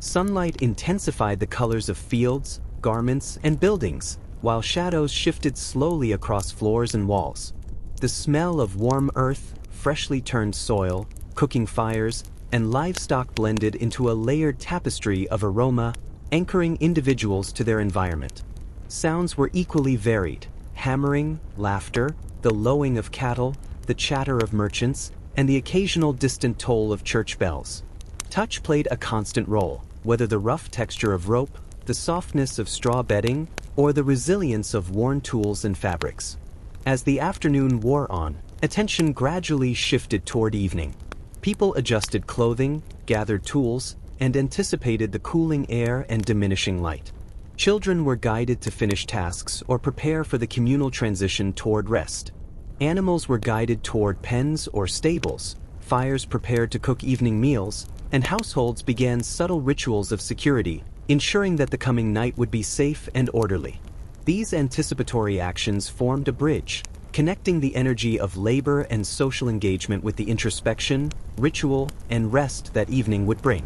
Sunlight intensified the colors of fields, garments, and buildings, while shadows shifted slowly across floors and walls. The smell of warm earth, freshly turned soil, cooking fires, and livestock blended into a layered tapestry of aroma, anchoring individuals to their environment. Sounds were equally varied: hammering, laughter, the lowing of cattle, the chatter of merchants, and the occasional distant toll of church bells. Touch played a constant role, whether the rough texture of rope, the softness of straw bedding, or the resilience of worn tools and fabrics. As the afternoon wore on, attention gradually shifted toward evening. People adjusted clothing, gathered tools, and anticipated the cooling air and diminishing light. Children were guided to finish tasks or prepare for the communal transition toward rest. Animals were guided toward pens or stables, fires prepared to cook evening meals, and households began subtle rituals of security, ensuring that the coming night would be safe and orderly. These anticipatory actions formed a bridge, connecting the energy of labor and social engagement with the introspection, ritual, and rest that evening would bring.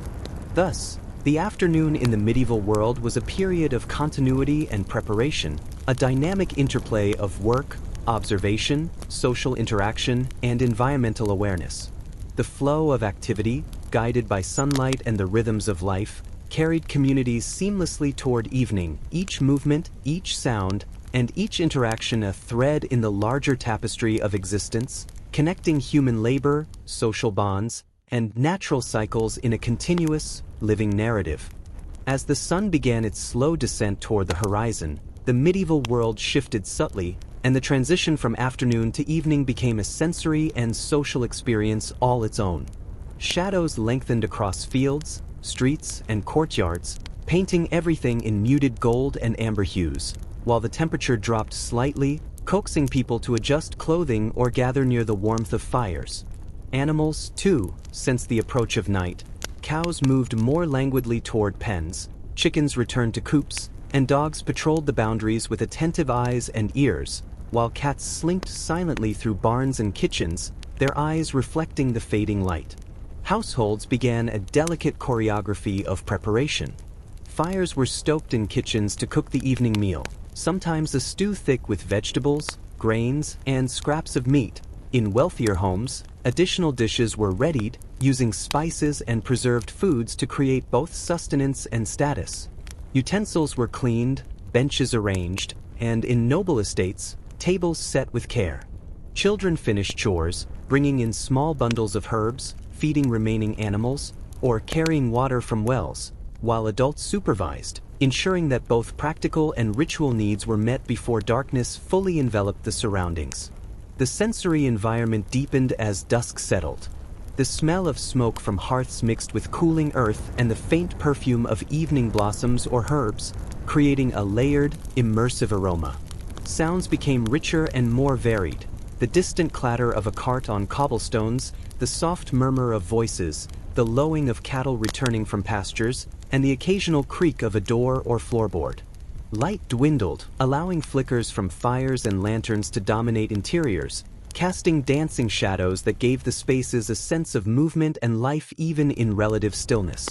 Thus, the afternoon in the medieval world was a period of continuity and preparation, a dynamic interplay of work, observation, social interaction, and environmental awareness. The flow of activity, guided by sunlight and the rhythms of life, carried communities seamlessly toward evening, each movement, each sound, and each interaction a thread in the larger tapestry of existence, connecting human labor, social bonds, and natural cycles in a continuous, living narrative. As the sun began its slow descent toward the horizon, the medieval world shifted subtly, and the transition from afternoon to evening became a sensory and social experience all its own. Shadows lengthened across fields, streets, and courtyards, painting everything in muted gold and amber hues, while the temperature dropped slightly, coaxing people to adjust clothing or gather near the warmth of fires. Animals, too, sensed the approach of night. Cows moved more languidly toward pens, chickens returned to coops, and dogs patrolled the boundaries with attentive eyes and ears, while cats slinked silently through barns and kitchens, their eyes reflecting the fading light. Households began a delicate choreography of preparation. Fires were stoked in kitchens to cook the evening meal, sometimes a stew thick with vegetables, grains, and scraps of meat. In wealthier homes, additional dishes were readied, using spices and preserved foods to create both sustenance and status. Utensils were cleaned, benches arranged, and in noble estates, tables set with care. Children finished chores, bringing in small bundles of herbs, feeding remaining animals, or carrying water from wells, while adults supervised, ensuring that both practical and ritual needs were met before darkness fully enveloped the surroundings. The sensory environment deepened as dusk settled. The smell of smoke from hearths mixed with cooling earth and the faint perfume of evening blossoms or herbs, creating a layered, immersive aroma. Sounds became richer and more varied. The distant clatter of a cart on cobblestones, the soft murmur of voices, the lowing of cattle returning from pastures, and the occasional creak of a door or floorboard. Light dwindled, allowing flickers from fires and lanterns to dominate interiors, casting dancing shadows that gave the spaces a sense of movement and life even in relative stillness.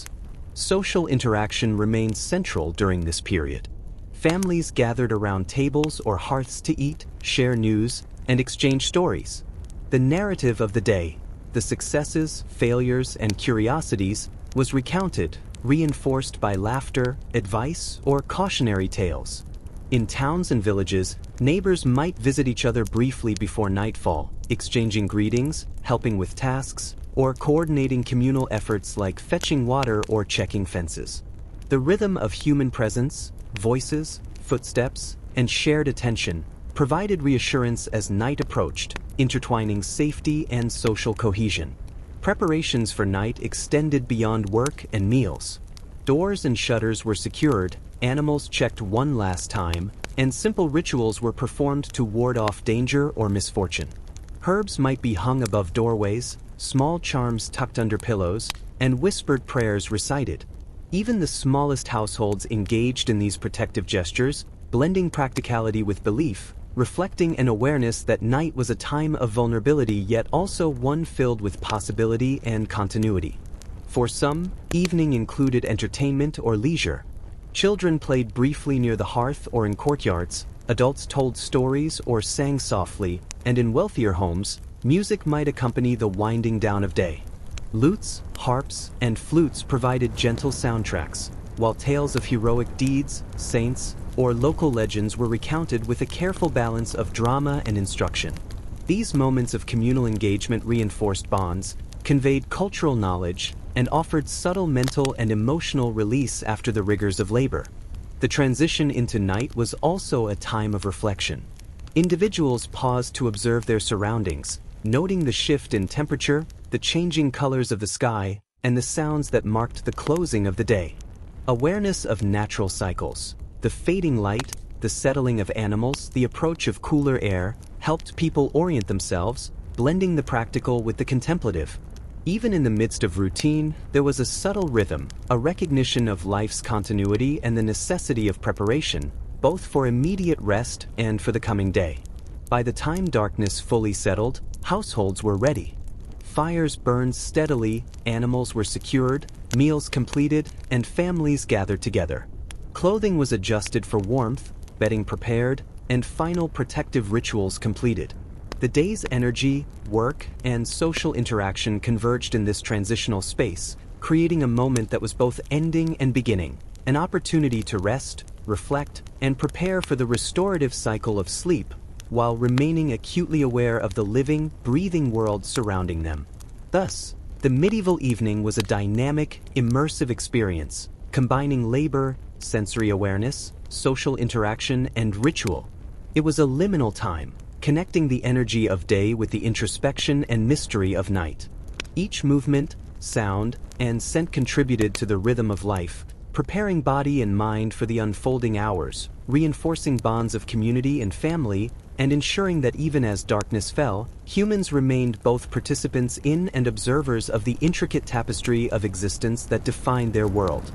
Social interaction remained central during this period. Families gathered around tables or hearths to eat, share news, and exchange stories. The narrative of the day, the successes, failures, and curiosities, was recounted, reinforced by laughter, advice, or cautionary tales. In towns and villages, neighbors might visit each other briefly before nightfall, exchanging greetings, helping with tasks, or coordinating communal efforts like fetching water or checking fences. The rhythm of human presence, voices, footsteps, and shared attention provided reassurance as night approached, intertwining safety and social cohesion. Preparations for night extended beyond work and meals. Doors and shutters were secured, animals checked one last time, and simple rituals were performed to ward off danger or misfortune. Herbs might be hung above doorways, small charms tucked under pillows, and whispered prayers recited. Even the smallest households engaged in these protective gestures, blending practicality with belief, reflecting an awareness that night was a time of vulnerability yet also one filled with possibility and continuity. For some, evening included entertainment or leisure. Children played briefly near the hearth or in courtyards, adults told stories or sang softly, and in wealthier homes, music might accompany the winding down of day. Lutes, harps, and flutes provided gentle soundtracks, while tales of heroic deeds, saints, or local legends were recounted with a careful balance of drama and instruction. These moments of communal engagement reinforced bonds, conveyed cultural knowledge, and offered subtle mental and emotional release after the rigors of labor. The transition into night was also a time of reflection. Individuals paused to observe their surroundings, noting the shift in temperature, the changing colors of the sky, and the sounds that marked the closing of the day. Awareness of natural cycles, the fading light, the settling of animals, the approach of cooler air, helped people orient themselves, blending the practical with the contemplative. Even in the midst of routine, there was a subtle rhythm, a recognition of life's continuity and the necessity of preparation, both for immediate rest and for the coming day. By the time darkness fully settled, households were ready. Fires burned steadily, animals were secured, meals completed, and families gathered together. Clothing was adjusted for warmth, bedding prepared, and final protective rituals completed. The day's energy, work, and social interaction converged in this transitional space, creating a moment that was both ending and beginning, an opportunity to rest, reflect, and prepare for the restorative cycle of sleep, while remaining acutely aware of the living, breathing world surrounding them. Thus, the medieval evening was a dynamic, immersive experience, combining labor, sensory awareness, social interaction, and ritual. It was a liminal time, connecting the energy of day with the introspection and mystery of night. Each movement, sound, and scent contributed to the rhythm of life, preparing body and mind for the unfolding hours, reinforcing bonds of community and family, and ensuring that even as darkness fell, humans remained both participants in and observers of the intricate tapestry of existence that defined their world.